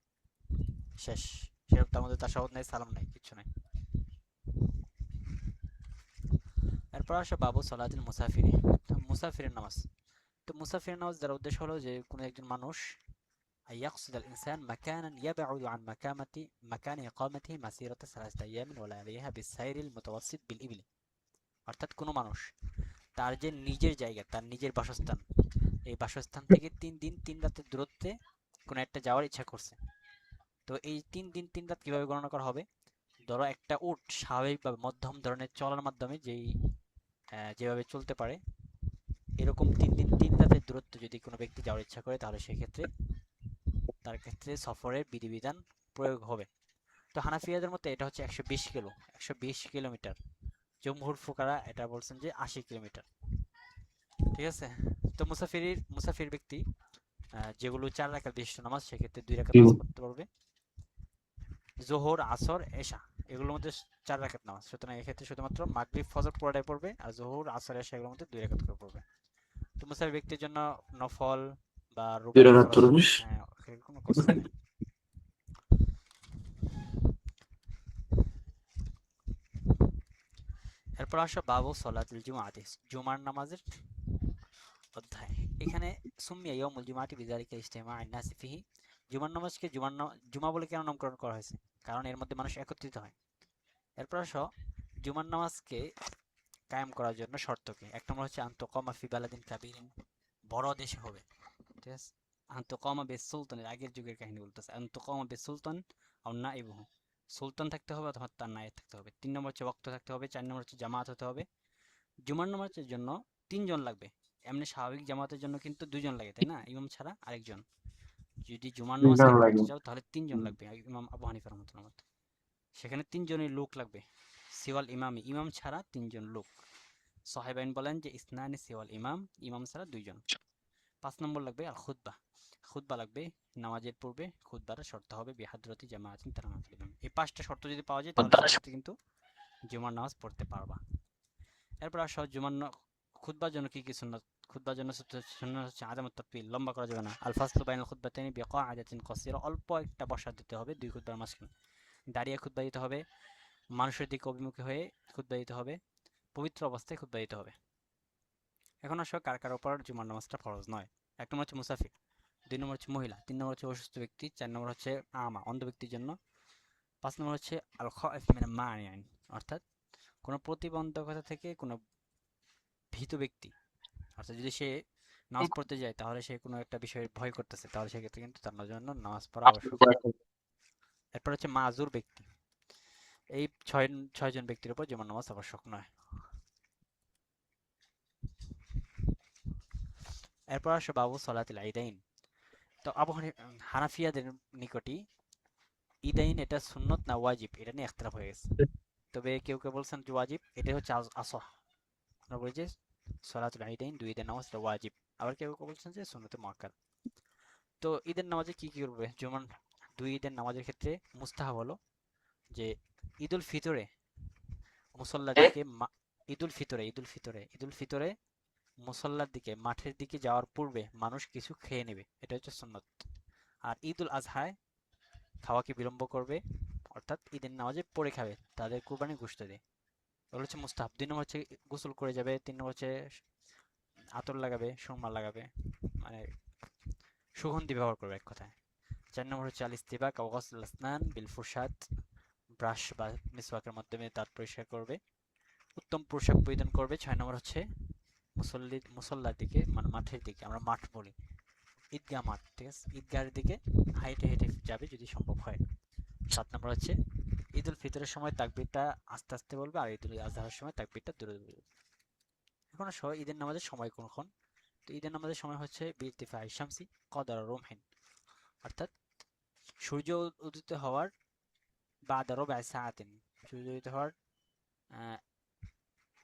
শেষ। সেরকম তার মধ্যে তাশাহুদ নাই, সালাম নাই, কিচ্ছু নাই। এরপর আসে বাবু সলাতুল মুসাফিরি, মুসাফিরের নামাজ। তো মুসাফিরের নামাজ দ্বারা উদ্দেশ্য হলো যে কোনো একজন মানুষ يقصد الإنسان مكانا يبعد عن مكان إقامته مسيرة 3 أيام ولياليها بالسير المتوسط بالإبل। অর্থাৎ কোনো মানুষ তার যে নিজের জায়গা, তার নিজের বাসস্থান, এই বাসস্থান থেকে 3 দিন 3 রাতের দূরত্বে কোনো একটা যাওয়ার ইচ্ছা করছে। তো এই 3 দিন 3 রাত কিভাবে গণনা করা হবে? ধরো একটা উট স্বাভাবিকভাবে মধ্যম ধরনের চলার মাধ্যমে যেভাবে চলতে পারে, এরকম 3 দিন 3 রাতের দূরত্ব যদি কোনো ব্যক্তি যাওয়ার ইচ্ছা করে, তাহলে সেক্ষেত্রে তার ক্ষেত্রে সফরের বিধিবিধান প্রয়োগ হবে। তো হানাফিয়াদের মতে এটা হচ্ছে 120 কিলো, 120 কিলোমিটার। জমহুর ফুকারা এটা বলছেন যে 80 কিলোমিটার। ঠিক আছে? তো মুসাফির ব্যক্তি যেগুলো 4 রাকাত বিশিষ্ট নামাজ, সেক্ষেত্রে 2 রাকাত নামাজ পড়তে পারবে। জোহর, আসর, এশা এগুলোর মধ্যে 4 রাকাত নামাজ, সুতরাং এক্ষেত্রে শুধুমাত্র মাগরিব ফজর পুরোটাই পড়বে, আর জোহর, আসর, এশা এগুলোর মধ্যে 2 রাকাত করে পড়বে। তো মুসাফির ব্যক্তির জন্য নফল বা রুবাই ফরজ, হ্যাঁ, কোনো কোশ্চেন নেই। এরপর আসো বাবু সলাতুল জুমাআতি, জুমার নামাজের অধ্যায়। এখানে সুম্মিয়া ইয়াউমুল জুমাআতি বিযালিকা ইজতিমাউন নাসি ফিহি, জুমার নামাজকে জুমা বলে কেন নামকরণ করা হয়েছে? কারণ এর মধ্যে মানুষ একত্রিত হয়। এরপর আসো জুমার নামাজকে কায়েম করার জন্য শর্ত কি? এক নম্বর হচ্ছে আনতুকামা ফি বালাদিন কাবীরিন, বড় দেশে হবে, ঠিক আছে? আনতুকামা বিস সুলতানের আগের যুগের কাহিনী বলতেছে, আনতুকামা বিস সুলতান আও নাইবুহু, সুলতান থাকতে হবে অথবা তার নায়েব থাকতে হবে। 3 নম্বর হচ্ছে ওয়াক্ত থাকতে হবে। 4 নম্বর হচ্ছে জামাত হতে হবে। জুমার নামাজের জন্য 3 জন লাগবে। এমনি স্বাভাবিক জামাতের জন্য কিন্তু 2 জন লাগে, তাই না? ইমাম ছাড়া আরেকজন। যদি জুমার নামাজ কায়েম করতে চাও তাহলে 3 জন লাগবে, ইমাম আবু হানিফা রাহমাতুল্লাহ মতে। সেখানে 3 জনই লোক লাগবে, সিওয়াল ইমামি, ইমাম ছাড়া 3 জন লোক। সাহেবাইন বলেন যে ইসনানি সিওয়াল ইমাম, ইমাম ছাড়া 2 জন। 5 নম্বর লাগবে আল খুতবা, খুতবা লাগবে নামাজের পূর্বে, খুতবাটা শর্ত হবে বিহাদরতি জামাআতিন তারামাতুল ইমাম। এই 5টা শর্ত যদি পাওয়া যায় তাহলে সেক্ষেত্রে কিন্তু জুমার নামাজ পড়তে পারবা। এরপর আসো খুতবার জন্য কি কি সুন্নাত? খুতবার জন্য সুন্নাত হচ্ছে আদামুত তাতওয়িল, লম্বা করা যাবে না। আল ফাসলু বাইনাল খুতবাতাইনি বিকাআদাতিন কাসীরা, অল্প একটা বসা দিতে হবে 2 খুতবার মাঝখানে। দাঁড়িয়ে খুতবা দিতে হবে, মানুষের দিকে অভিমুখী হয়ে খুতবা দিতে হবে, পবিত্র অবস্থায় খুতবা দিতে হবে। এখন আসো কার কার উপর জুমার নামাজটা ফরজ নয়। 1 নম্বর হচ্ছে মুসাফির, 2 নম্বর হচ্ছে মহিলা, 3 নম্বর হচ্ছে অসুস্থ ব্যক্তি, 4 নম্বর হচ্ছে অন্ধ ব্যক্তির জন্য, 5 নম্বর হচ্ছে আল খাইফ মিনাল মানিআন, অর্থাৎ কোনো প্রতিবন্ধকতা থেকে কোনো ভীত ব্যক্তি, অর্থাৎ যদি সে নামাজ পড়তে যায় তাহলে সে কোনো একটা বিষয়ে ভয় করতেছে, তাহলে সেক্ষেত্রে কিন্তু তার জন্য নামাজ পড়া আবশ্যক। এরপর হচ্ছে মাজুর ব্যক্তি, এই 6 জন ব্যক্তির উপর জুমার নামাজ আবশ্যক নয়। এরপর আসো বাবু সলাতুল ঈদাইন। তো হানাফিয়াদের নিকটই ঈদাইন এটা সুন্নত না ওয়াজিব এটা নিয়ে ইখতিলাফ হয়ে গেছে। তবে কেউ কেউ বলছেন যে ওয়াজিব, এটা হচ্ছে আসহ, আমরা বলি যে সলাতুল ঈদাইন, 2 ঈদের নামাজ এটা ওয়াজিব। আবার কেউ কেউ বলছেন যে সুন্নতে মুআক্কাদ। তো ঈদের নামাজে কি কি করবে? যেমন 2 ঈদের নামাজের ক্ষেত্রে মুস্তাহাব হলো যে ঈদুল ফিতরে মুসল্লার দিকে ঈদুল ফিতরে মুসল্লার দিকে মাঠের দিকে যাওয়ার পূর্বে মানুষ কিছু খেয়ে নেবে, এটা হচ্ছে সুন্নত। আর ঈদুল আজহায় খাওয়াকে বিলম্ব করবে, অর্থাৎ ঈদের নামাজে পড়ে খাবে, তাদের কুরবানি গোশত দিয়ে, ওগুলো হচ্ছে মুস্তাহাব। 2 নম্বর হচ্ছে গোসল করে যাবে, 3 নম্বর হচ্ছে আতর লাগাবে, সুরমা লাগাবে, মানে সুগন্ধি ব্যবহার করবে এক কথায়। 4 নম্বর হচ্ছে আল ইস্তিবাক আও গসল আসনান বিল ফুরশাদ, ব্রাশ বা মিসওয়াকের মাধ্যমে দাঁত পরিষ্কার করবে, উত্তম পোশাক পরিধান করবে। 6 নম্বর হচ্ছে মুসল্লার দিকে, মানে মাঠের দিকে, আমরা মাঠ বলি ঈদগাহ মাঠ, ঠিক আছে, ঈদগাহের দিকে হেঁটে হেঁটে যাবে যদি সম্ভব হয়। 7 নম্বর হচ্ছে ঈদ উল ফিতরের সময় তাকবীরটা আস্তে আস্তে বলবে, আর ঈদ উল আজহার সময় তাকবীরটা দূরে দূরে বলবে। এখন আসো ঈদের নামাজের সময় কোনক্ষণ। তো ঈদের নামাজের সময় হচ্ছে বিরতিফা শামসি কদর রোমহিন, অর্থাৎ সূর্য উদিত হওয়ার বাদা রুবাই সাআতিন, সূর্য উদিত হওয়ার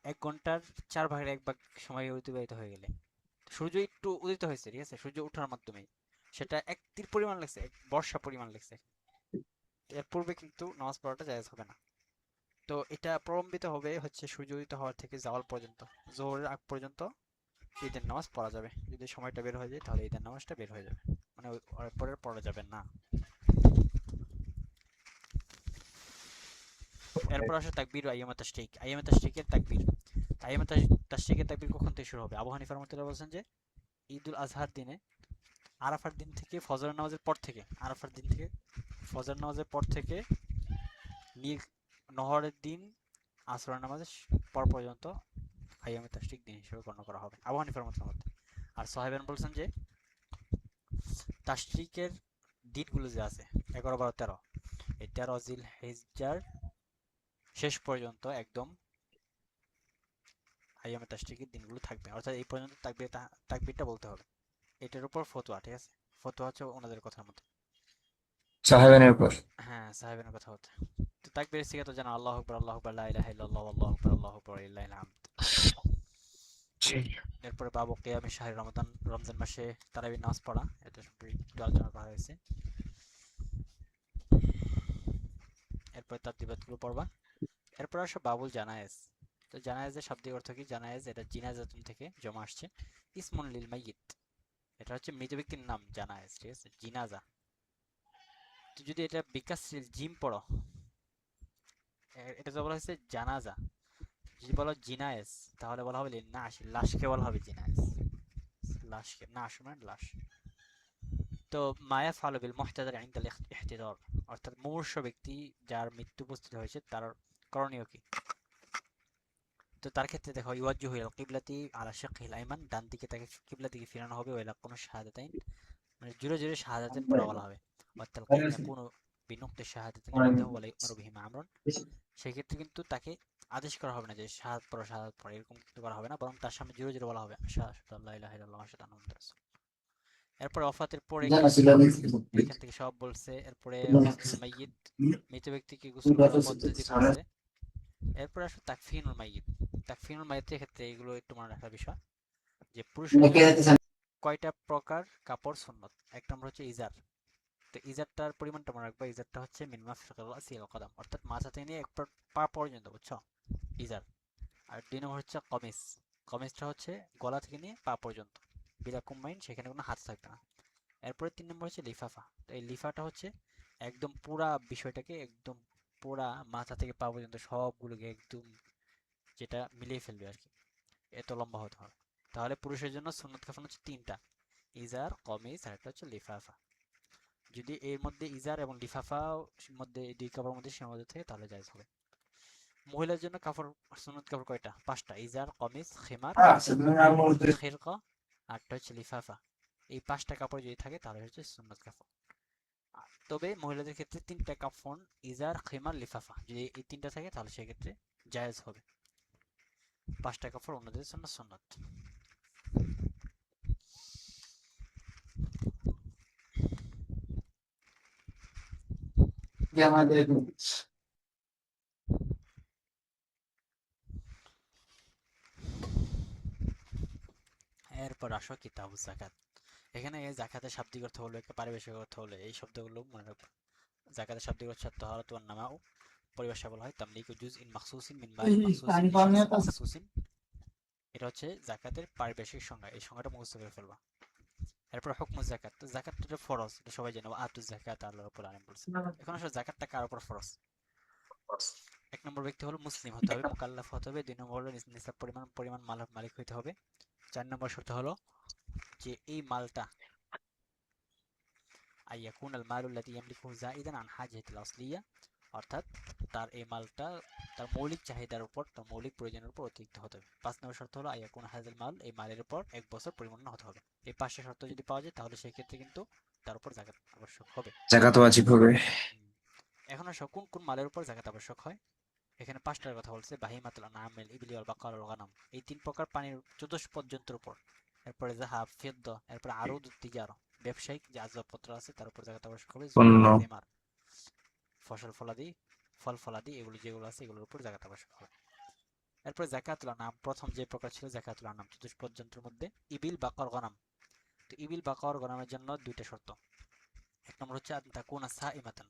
1 ঘন্টার 4 ভাগের 1 ভাগ সময় অতিবাহিত হয়ে গেলে, সূর্য একটু উদিত হয়েছে, ঠিক আছে, সূর্য ওঠার মাধ্যমে সেটা এক তীর পরিমাণ লাগছে, এক বর্ষা পরিমাণ লাগছে, এর পূর্বে কিন্তু নামাজ পড়াটা জায়েজ হবে না। তো এটা প্রলম্বিত হবে হচ্ছে সূর্য উদিত হওয়ার থেকে জাওয়াল পর্যন্ত, জোহরের আগ পর্যন্ত ঈদের নামাজ পড়া যাবে। যদি সময়টা বের হয়ে যায় তাহলে ঈদের নামাজটা বের হয়ে যাবে, মানে ওর পরে পড়া যাবে না। এরপর আসে তাকবীর ও আইয়ামে তাশরিক। আইয়ামে তাশরিকের তাকবীর, আইয়ামে তাশরিকের তাকবীর কখন থেকে শুরু হবে? আবু হানিফা রাহমাতুল্লাহ বলছেন যে ঈদুল আজহার দিনে, আরাফার দিন থেকে, ফজর নামাজের পর থেকে, আরাফার দিন থেকে ফজর নামাজের পর থেকে নহরের দিন আসরের নামাজের পর পর্যন্ত আইয়ামে তাশরিক দিন হিসেবে গণ্য করা হবে আবু হানিফার মতামত। আর সাহেবান বলছেন যে তাশরিকের দিনগুলো যে আছে 11, 12, 13, এই 13 জিল হিজ্জার শেষ পর্যন্ত একদম আইয়ামে তাশরিকের দিনগুলো থাকবে, অর্থাৎ এই পর্যন্ত তাকবীরটা বলতে হবে। এটার উপর ফতোয়া, ঠিক আছে, ফতোয়া হচ্ছে ওনাদের কথার মতে। সাহেবের উপর। হ্যাঁ, সাহেবের কথা হতে। তো তাকবীরের সিগা তো জানা, আল্লাহু আকবার, আল্লাহু আকবার, লা ইলাহা ইল্লাল্লাহ, আল্লাহু আকবার, আল্লাহু আকবার, লিল্লাহিল হামদ। এরপরে বাবু কিয়ামে শাহরি রমাদান, রমজান মাসে তারাবির নামাজ পড়া, এটা সম্পর্কে একটু আলোচনা করা হয়েছে। এরপরে তারতিবাতগুলো পড়বা। এরপর আসো বাবুল জানায়েজ। তো জানায়েজের শাব্দিক অর্থ কি? জানায়েজ এটা জিনাজাতুন থেকে জমা আসছে, ইসমুন লিল মাইয়িত, এটা হচ্ছে মৃত ব্যক্তির নাম জানায়েজ, ঠিক আছে, জিনাজা। তো যদি এটা বিকাশশীল জিম পড়ো, এটা তো বলা হয়েছে জানাজা, যদি বলো জিনায়েজ তাহলে বলা হবে লাশ, লাশকে বলা হবে জিনায়েজ, লাশকে, নাশ মানে লাশ। তো মায়া ফালবিল মুহতাদার ইনদাল ইহতিদার, অর্থাৎ মুমূর্ষ ব্যক্তি যার মৃত্যু উপস্থিত হয়েছে তার করণীয় কি? তো তার ক্ষেত্রে দেখো, ইওয়াজ্জুহু ইলাল কিবলাতি আলা শিকহিল আইমান, ডান দিকে তাকে কিবলা দিকে ফিরানো হবে, ওয়া ইয়াকুনু শাহাদাতাইন, মানে জোরে জোরে শাহাদাতাইন পড়া বলা হবে, ওয়া তালকিন ইয়াকুনু বিনুক্তি শাহাদাতাইন ইনদাহু ওয়া লা ইউমারু বিহিমা আমরুন। সেক্ষেত্রে কিন্তু তাকে আদেশ করা হবে না যে শাহাদ পড়ো, শাহাদ পড়ো, এরকম কিন্তু করা হবে না, বরং তার সামনে জোরে জোরে বলা হবে আশহাদু আল্লা ইলাহা ইল্লাল্লাহ ওয়া আশহাদু আন্না মুহাম্মাদার রাসূলুল্লাহ। এরপরে অফাতের পরে কি কি, এখান থেকে সব বলছে। এরপরে গুসলুল মাইয়িত, মৃত ব্যক্তিকে গোসল করার পদ্ধতি বলছে। এরপরে আসো তাকফিনুল মাইয়িত। তাকফিনুল মাইয়িতের ক্ষেত্রে এগুলো একটু মনে রাখার বিষয়, যে পুরুষের জন্য কয়টা প্রকার কাপড় সুন্নত। 1 নম্বর হচ্ছে ইজার। তো ইজারটার পরিমাণটা মনে রাখবো, ইজারটা হচ্ছে মিন মাফরিকিল রাসি ইলাল কদম, অর্থাৎ মাথা থেকে নিয়ে পা পর্যন্ত, বুঝছো, ইজার। আর 2 নম্বর হচ্ছে কমিজ। কমিজটা হচ্ছে গলা থেকে নিয়ে পা পর্যন্ত, বিলা কুম্বাইন, সেখানে কোনো হাত থাকবে না। এরপরে 3 নম্বর হচ্ছে লিফাফা। তো এই লিফাটা হচ্ছে একদম পুরা বিষয়টাকে, একদম পুরা মাথা থেকে পা পর্যন্ত সবগুলোকে একদম যেটা মিলিয়ে ফেলবে আর কি, এত লম্বা হতে হবে। তাহলে পুরুষের জন্য সুন্নত কাফন হচ্ছে 3টা, ইজার, কমিজ, আর একটা হচ্ছে লিফাফা। যদি এর মধ্যে ইজার এবং লিফাফা মধ্যে, এই 2 কাপড়ের মধ্যে সীমাবদ্ধ থাকে তাহলে জায়েজ হবে। মহিলার জন্য কাপড়, সুন্নত কাপড় কয়টা? 5টা, ইজার, কমিজ, খিমার, খিরকা, আরটা হচ্ছে লিফাফা। এই 5টা কাপড় যদি থাকে তাহলে হচ্ছে সুন্নত কাপড়। তবে মহিলাদের ক্ষেত্রে 3টা কাফন, ইজার, খিমার, লিফাফা, যদি এই 3টা থাকে তাহলে সেক্ষেত্রে জায়েজ হবে। 5টা কাপড় অন্যদের জন্য সুন্নত। এরপর আসো কিতাবুজ যাকাত। এখানে জাকাতের শাব্দিক অর্থ হলো, একটা পারিভাষিক অর্থ হলো, এই শব্দগুলো মনে রাখবো। জাকাতের শাব্দিক অর্থ তাহারাতু ওয়ান নামাউ, পরিভাষা বলা হয় তামলিকু জুজইন মাখসুসিন মিন মালিন মাখসুসিন লিশাখসিন মাখসুসিন। এটা হচ্ছে জাকাতের পারিভাষিক সংজ্ঞা, এই সংজ্ঞাটা মুখস্থ করে ফেলবা। এরপর হুকমুজ যাকাত। তো জাকাতটা ফরজ, এটা সবাই জানে, আতু যাকাত আল্লাহ রাব্বুল আলামিন বলেছেন। এখন আসলে জাকাতটা কার উপর ফরজ? 1 নম্বর ব্যক্তি হলো মুসলিম হতে হবে, মুকাল্লাফ হতে হবে। 2 নম্বর হলো নিসাব পরিমাণ মালিক হইতে হবে। 4 নম্বর শর্ত হলো যে এই মালটা আইয়াকুন আল মালু আল্লাযী ইয়ামলিকুহু যায়িদান আন হাজাতিল আসলিয়া, অর্থাৎ তার এই মালটা তার মৌলিক চাহিদার উপর, তার মৌলিক প্রয়োজনের উপর অতিরিক্ত হতে হবে। 5 নম্বর শর্ত হলো আইয়াকুন হাযাল মাল, এই মালের উপর 1 বছর পরিপূর্ণ হতে হবে। এই 5টা শর্ত যদি পাওয়া যায় তাহলে সেই ক্ষেত্রে কিন্তু তার উপর যাকাত আবশ্যক হবে। জাকাত ওয়াজিব হবে। হুম। এখন আসো কোন কোন মালের উপর যাকাত আবশ্যক হয়। এখানে 5টার কথা বলছে, বাহিমাতুল আনআম, ইবলি ওয়াল বাকার ওয়াল গানাম, এই 3 প্রকার প্রাণীর চতুষ্পদ জন্তুর উপর। এরপরে যাহাব, ফিদ্দা, এরপরে আরুদ তিজারা, ব্যবসায়িক যে আসবাবপত্র আছে তার উপর যাকাত আবশ্যক হবে। জুরু পণ্য। সিমার, ফসল ফলাদি, ফল ফলাদি, এগুলো যেগুলো আছে এগুলোর উপর যাকাত আবশ্যক হবে। এরপর যাকাতুল আনআম, প্রথম যে প্রকার ছিল যাকাতুল আনআম, চতুষ্পদ জন্তুর মধ্যে ইবিল, বাকর, গনাম। তো ইবিল, বাকর, গনামের জন্য 2টা শর্ত। 1 নম্বর হচ্ছে আন তাকুনা সাইমাতান,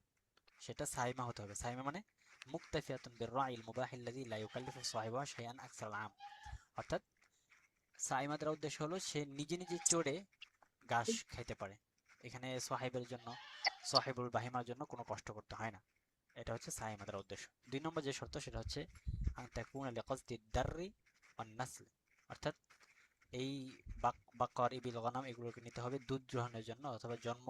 সেটা সাইমা হতে হবে। সাইমা মানে মুক্তাফিয়াতুন বিররাইল মুবাহ আল্লাযী লা ইউকাল্লিফু সাহিবাহু শাইআন আকসার আম, অর্থাৎ সাইমা দ্বারা উদ্দেশ্য হলো সে নিজে নিজে চড়ে ঘাস খাইতে পারে। এখানে সাহেবের জন্য, সাহেবুল বাহিমার জন্য কোনো কষ্ট করতে হয় না। এটা হচ্ছে সাইমা দ্বারা উদ্দেশ্য। 2 নম্বর যে শর্ত সেটা হচ্ছে আন তাকুনা লিকাসদি দাররি ওয়ান নাসল, অর্থাৎ এই বাকর, ইবিল, গনাম এগুলোকে নিতে হবে দুধ গ্রহণের জন্য, অথবা জন্ম,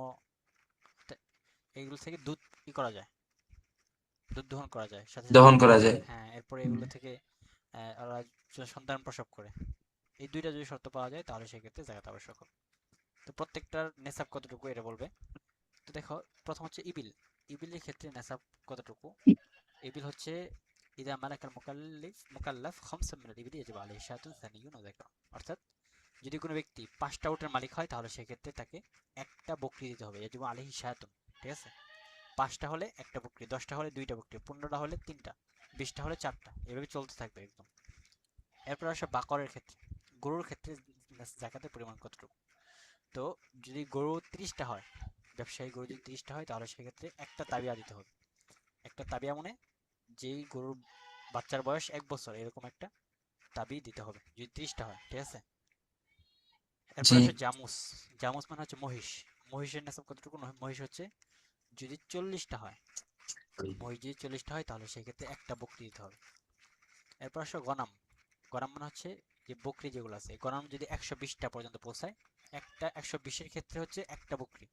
এইগুলো থেকে দুধ ই করা যায়, দুধ দহন করা যায়, সাথে সাথে দহন করা যায়। হ্যাঁ, এরপরে এগুলো থেকে ওরা সন্তান প্রসব করে। এই 2টা যদি শর্ত পাওয়া যায় তাহলে সেক্ষেত্রে জাকাত আবশ্যক হবে। তো প্রত্যেকটার নেসাব কতটুকু এটা বলবে। তো দেখো, প্রথম হচ্ছে ইবিল। ইবিলের ক্ষেত্রে নেসাব কতটুকু। ইবিল হচ্ছে ইদা মালাকাল মুকাল্লাফ খামসা মিনাল ইবিলি ইয়াজিবু আলাইহি শাতুন সানিয়ুন ওয়া যাকাত, অর্থাৎ যদি কোনো ব্যক্তি 5টা উটের মালিক হয় তাহলে সেক্ষেত্রে তাকে একটা বকরি দিতে হবে। ইয়াজিবু আলাইহি শাতুন, ঠিক আছে। 5টা হলে একটা বকরি, 10টা হলে 2টা বকরি, 15টা হলে 3টা, 20টা হলে 4টা, এভাবে চলতে থাকবে একদম। এরপর আসে বাকরের ক্ষেত্রে। গরুর ক্ষেত্রে জাকাতের পরিমাণ কতটুকু। তো যদি গরু 30টা হয়, ব্যবসায়ী গরু যদি 30টা হয় তাহলে সেক্ষেত্রে একটা তাবিয়া দিতে হবে। একটা তাবিয়া মানে যেই গরুর বাচ্চার বয়স 1 বছর এরকম একটা তাবি দিতে হবে যদি 30টা হয়, ঠিক আছে। এরপর জি। আসে জামুস। জামুস মানে হচ্ছে মহিষ। মহিষের নেশাব কতটুকু। মহিষ হচ্ছে যদি 40টা হয়, মহিষ যদি 40টা হয় তাহলে সেক্ষেত্রে একটা বকরি দিতে হবে। এরপর আসো গনাম। গনাম মানে হচ্ছে যে বকরি যেগুলো আছে, গনাম যদি 120টা পর্যন্ত পৌঁছায়, একটা 120-এর ক্ষেত্রে হচ্ছে একটা বকরি।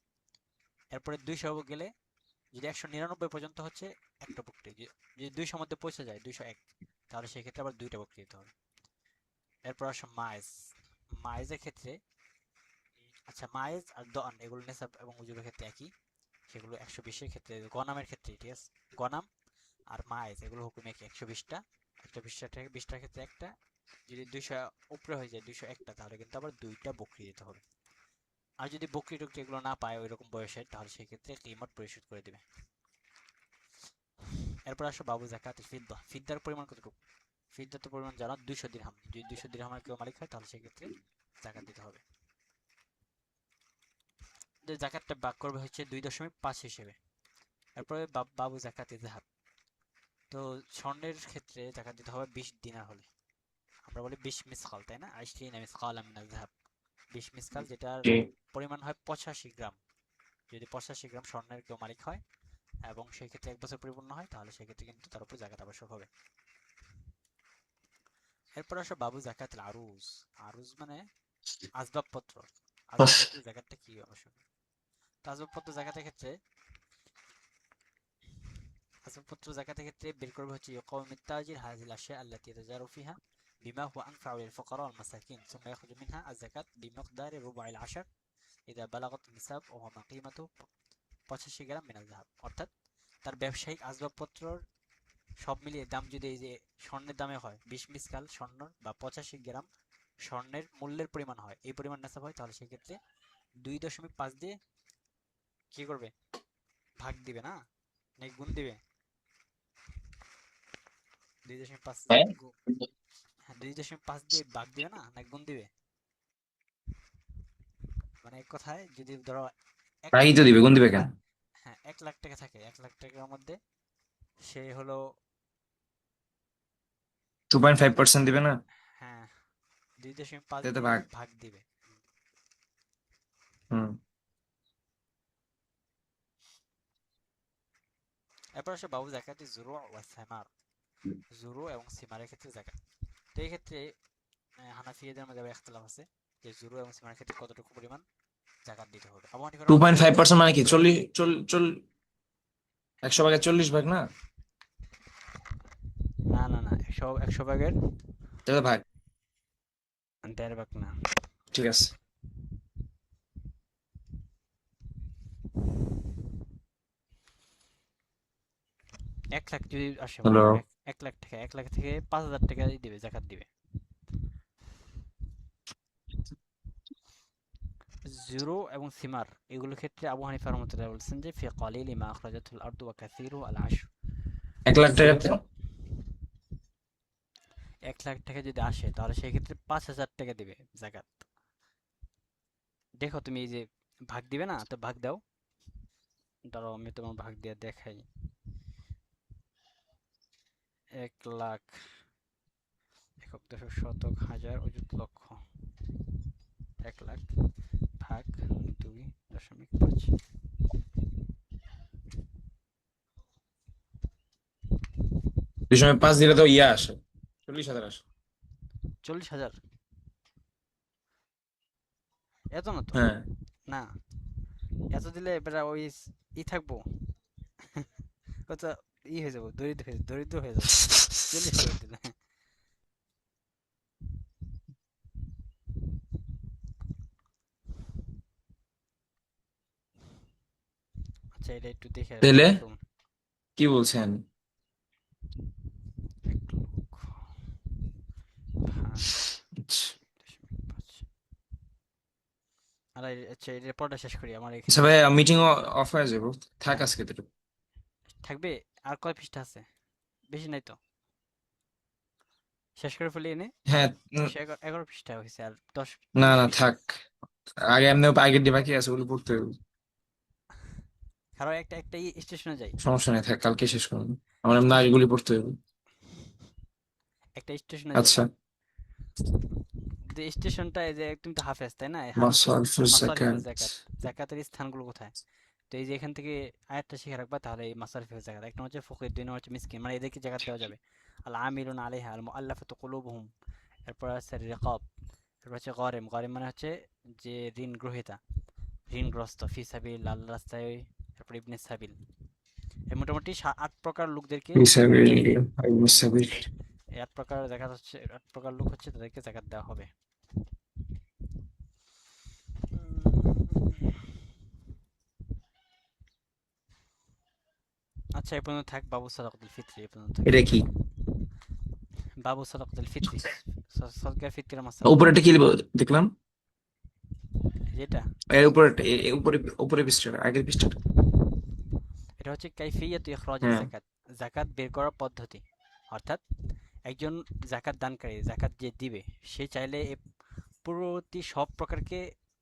এরপরে 200 গেলে, যদি 199 পর্যন্ত হচ্ছে একটা বকরি। যদি 200 মধ্যে পৌঁছে যায় 201, তাহলে সেক্ষেত্রে আবার 2টা বকরি দিতে হবে। এরপর আসো মায়েজ। মায়েজের ক্ষেত্রে, আচ্ছা, মায়েজ আর দন এগুলো নেশাব এবং উজুরের ক্ষেত্রে একই, সেগুলো 120-এর ক্ষেত্রে, গনামের ক্ষেত্রে, ঠিক আছে। গনাম আর মায়েজ এগুলো হুকুম একই, 120টা, 120টার ক্ষেত্রে একটা। যদি 200 উপরে হয়ে যায়, 201টা, তাহলে কিন্তু আবার 2টা বকরি দিতে হবে। আর যদি বকরি টকরি এগুলো না পায় ওই রকম বয়সের, তাহলে সেক্ষেত্রে কিমত পরিশোধ করে দেবে। এরপর আসো বাবু জাকাত ফিদ্দা। ফিদ্দার পরিমাণ কতটুকু। ফিদ্দার পরিমাণ জানো 200 দিরহাম। যদি 200 দিরহামের কেউ মালিক হয় তাহলে সেক্ষেত্রে জাকাত দিতে হবে। জাকাতটা ভাগ করবে হচ্ছে 2.5 হিসেবে। এরপরে বাবু জাকাত যাহাব। তো স্বর্ণের ক্ষেত্রে জাকাত দিতে হবে 20 দিনার হলে। আমরা বলি 20 মিসকাল, তাই না। 20 মিসকাল মিনাল যাহাব, 20 মিসকাল, যেটার জি। পরিমাণ হয় 85 গ্রাম। যদি 85 গ্রাম স্বর্ণের কেউ মালিক হয় এবং সেই ক্ষেত্রে 1 বছর পরিপূর্ণ হয় তাহলে সেক্ষেত্রে কিন্তু তার উপর জাকাত আবশ্যক হবে। এরপর আসো বাবু জাকাত আরুজ। আরুজ মানে আসবাবপত্র। আসবাবপত্রের জাকাতটা কি আবশ্যক। তো আসবাবপত্র জাকাতের ক্ষেত্রে, আসবাবপত্র জাকাতের ক্ষেত্রে বের করবে হচ্ছে ইউকাউমিত তাজির হাযিল আশিয়া আল্লাতী ইয়াতাজারু ফিহা বিমা হুয়া আনফাউ লিল ফুকারা ওয়াল মাসাকিন সুম্মা ইয়াখরুজু মিনহা আয-যাকাত বিমিকদারি রুবুইল আশর ইযা বালাগাত নিসাব ওয়া হুয়া কিমাতু 85 গ্রাম মিনাল যাহাব, অর্থাৎ তার ব্যবসায়িক আসবাবপত্রর সব মিলিয়ে দাম যদি এই যে স্বর্ণের দামে হয় 20 মিসকাল স্বর্ণ বা 85 গ্রাম স্বর্ণের মূল্যের পরিমাণ হয়, এই পরিমাণ নেশাব হয়, তাহলে সেক্ষেত্রে 2.5 দিয়ে কি করবে, ভাগ দিবে না, নাকি গুণ দিবে। 2.5 দিয়ে হ্যাঁ, হ্যাঁ, 2.5 দিয়ে ভাগ দিবে না, নাকি গুণ দিবে। মানে এক কথায় যদি ধরো 1 তাই লাখ তো টাকা দিবে, কোন থাকে, দিবে কেন? হ্যাঁ 1 লাখ টাকা থাকে, 1 লাখ টাকার মধ্যে সে হলো, 2.5% দিবে না? হ্যাঁ 2.5 তাই তো দিয়ে ভাগ। ভাগ দিবে। হুম। এরপর আসে বাবু জাকাতি জুরু ওয়া সামার। জুরু এবং সিমারের ক্ষেত্রে জাকাত। তো এই ক্ষেত্রে হানাফিয়াদের মধ্যে ইখতিলাফ আছে যে জুরু এবং সিমারের ক্ষেত্রে কতটুকু পরিমাণ জাকাত দিতে হবে। আবু হানিফার টু মতে পয়েন্ট ফাইভ পার্সেন্ট মানে কি? 40 100 ভাগে 40 ভাগ না? একশো ভাগের তাহলে ভাগ। 1.5 ভাগ না। ঠিক আছে। 1 লাখ যদি আসে মনে হ্যালো। করো, 1 লাখ টাকা, 1 লাখ থেকে 5,000 টাকা দিবে, জাকাত দিবে। জিরো এবং সিমার এগুলোর ক্ষেত্রে আবু হানিফা রহমতুল্লাহ বলছেন যে ফি কালিলি মা আখরাজাতুল আরদু ওয়া কাসীরু আল আশর। 1 লাখ টাকাতে? 1 লাখ টাকা যদি আসে তাহলে সেই ক্ষেত্রে 5,000 টাকা দিবে জাকাত। দেখো তুমি এই যে ভাগ দিবে না, তো ভাগ দাও। দাঁড়াও আমি তোমার ভাগ দিয়ে দেখাই। 1 লাখ, একক, দশক, শতক, হাজার, অযুত, লক্ষ। 1 লাখ ভাগ 2.5। দুই সময় 5 দিলে তো ইয়া আসে, 40,000 আসে। 40,000? এত না তো। হ্যাঁ। না, এত দিলে এবার ওই ই থাকবো, কত ই হয়ে যাবো, দরিদ্র হয়ে যাবো 40,000 দিলে। আচ্ছা এটা একটু দেখে তাহলে দেখুন। কি বলছেন? 1 লক্ষ ভাগ আচ্ছা। 2.5। আর আচ্ছা এই রেপোর্টটা শেষ করি, আমার আচ্ছা এখানে ভাই, মিটিং অফ হয়ে যাবো, থাক হ্যাঁ আজকে তো। থাকবে। আর কয় পৃষ্ঠা আছে? বেশি নাই তো, শেষ করে ফেলি এনে। হ্যাঁ। 11 পৃষ্ঠা হয়েছে, আর দশ না তিরিশ না, পৃষ্ঠা থাক। আগে এমনি আগের ডে বাকি আছে, ওগুলো পড়তে হবে। কারো একটা একটা স্টেশনে যাই। সমস্যা নেই, থাক, কালকে শেষ করবো। আমার এমনি আগেগুলি পড়তে হবে। একটা স্টেশনে যাই, আচ্ছা। যে স্টেশনটা এই যে তুমি তো হাফেজ তাই না, হাফেজ মাসারফিস মাসারিফের জাকাত। জাকাত, জাকাতের স্থানগুলো কোথায়? তো এই যে এখান থেকে আয়াতটা শিখে রাখবা, তাহলে এই মাসারিফের জাকাত, এক নম্বর হচ্ছে ফকির, 2 নম্বর হচ্ছে মিসকিন, মানে এদেরকে জাকাত দেওয়া যাবে। আল আমিলুন আলাইহা আল মুআল্লাফাতু কুলুবুহুম। এরপর আছে রিকাব। এরপর হচ্ছে গরিম, গরিম মানে হচ্ছে যে ঋণ গ্রহীতা, ঋণগ্রস্ত, ফি সাবিল, আল্লাহ রাস্তায়। এরপর ইবনে সাবিল। এই মোটামুটি 8 প্রকার লোকদেরকে জাকাত দেওয়া। বিসাবিল। হ্যাঁ, বিসাবিল। এই 8 প্রকার জাকাত হচ্ছে, 8 প্রকার লোক হচ্ছে তাদেরকে জাকাত দেওয়া হবে। আচ্ছা এই পর্যন্ত থাক, বাবু সাদাকাতুল ফিত্রি এই পর্যন্ত থাক। এটা কি? বাবু সাদাকাতুল ফিত্রি, সদকায়ে ফিতরের মাসালা। উপরেটা কি দেখলাম? যেটা, এর উপরেটা, উপরে, উপরে পৃষ্ঠাটা, আগের পৃষ্ঠাটা। এটা হচ্ছে কাইফিয়াতু ইখরাজিজ হ্যাঁ। যাকাত, যাকাত বের করার পদ্ধতি। অর্থাৎ একজন যাকাত দানকারী, যাকাত যে দিবে, সে চাইলে প্রতি সব প্রকারকে,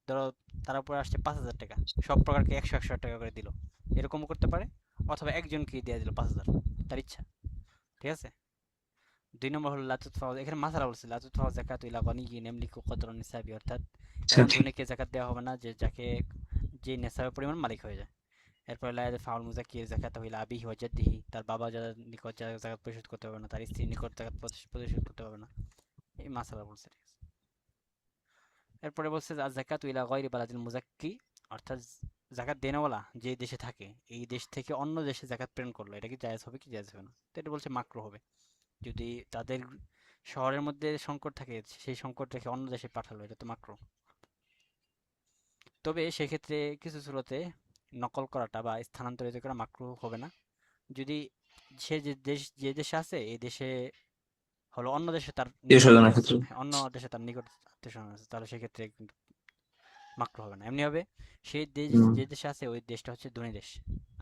ধরো তার উপরে আসছে 5,000 টাকা, সব প্রকারকে 100 টাকা করে দিল, এরকমও করতে পারে। অথবা একজনকে দিয়ে দিল 5,000, তার ইচ্ছা। ঠিক আছে। 2 নম্বর হলো লাতুৎফাও, এখানে মাসালা বলছে লাতুৎফাও যাকাত ইলা গনিয়্যিন ইয়ামলিকু কদরা নিসাবি, অর্থাৎ আচ্ছা, এমন ঠিক। ধনীকে যাকাত দেওয়া হবে না যে যাকে, যে নেশাবের পরিমাণ মালিক হয়ে যায়। এরপর লা ইয়াদফাউল মুযাক্কির যাকাতাহু ইলা আবিহি ওয়া জাদ্দিহি, তার বাবা যার নিকট যাকাত পরিশোধ করতে পারবে না, তার স্ত্রীর নিকট যাকাত পরিশোধ করতে পারবে না। এই মাসালা বলছে। ঠিক আছে। এরপরে বলছে আজ যাকাতু ইলা গায়রি বালাদিল মুযাক্কি, অর্থাৎ যাকাত দেনেওয়ালা যে দেশে থাকে, এই দেশ থেকে অন্য দেশে যাকাত প্রেরণ করলো, এটা কি জায়েজ হবে কি জায়েজ হবে না? তো এটা বলছে মাকরু হবে। যদি তাদের শহরের মধ্যে সংকট থাকে, সেই সংকট রেখে অন্য দেশে পাঠালো, এটা তো মাকরু। তবে সেক্ষেত্রে কিছু সুরতে নকল করাটা বা স্থানান্তরিত করা মাকরু হবে না। যদি সে যে দেশে আছে, এই দেশে হলো অন্য দেশে তার এই নিকট সাধনার আত্মীয়, ক্ষেত্রে। হ্যাঁ, অন্য দেশে তার নিকট আত্মীয় স্বজন আছে, তাহলে সেক্ষেত্রে কিন্তু মাকরু হবে না। এমনি হবে সেই দেশ, হুম। যে দেশে আছে ওই দেশটা হচ্ছে ধনী দেশ,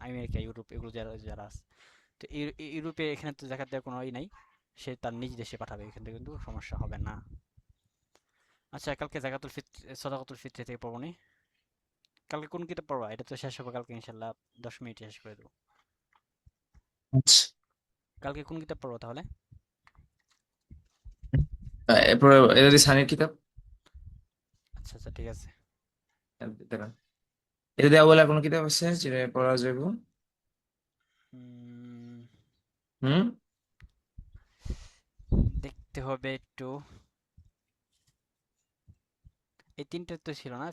আমেরিকা, ইউরোপ, এগুলো যারা যারা আছে। তো ইউরোপে এখানে তো জাকাত দেওয়ার কোনো ই নাই, সে তার নিজ দেশে পাঠাবে, এখান থেকে কিন্তু সমস্যা হবে না। আচ্ছা কালকে জাকাতুল ফিত্র, সদাকাতুল ফিত্র থেকে পড়বো নি? কালকে কোন কিতাব পড়বা? এটা তো শেষ হবে কালকে ইনশাল্লাহ, 10 মিনিটে শেষ করে দেবো। আচ্ছা। কালকে কোন কিতাব পড়বো তাহলে? এরপরে এটা দিয়ে সানির কিতাব। আচ্ছা আচ্ছা ঠিক আছে। দাঁড়ান। এটা দেওয়া বলে আর কোনো কিতাব আছে যেটা পড়া যাবে? উম, হুম। দেখতে হবে একটু। এই তিনটে তো ছিল না,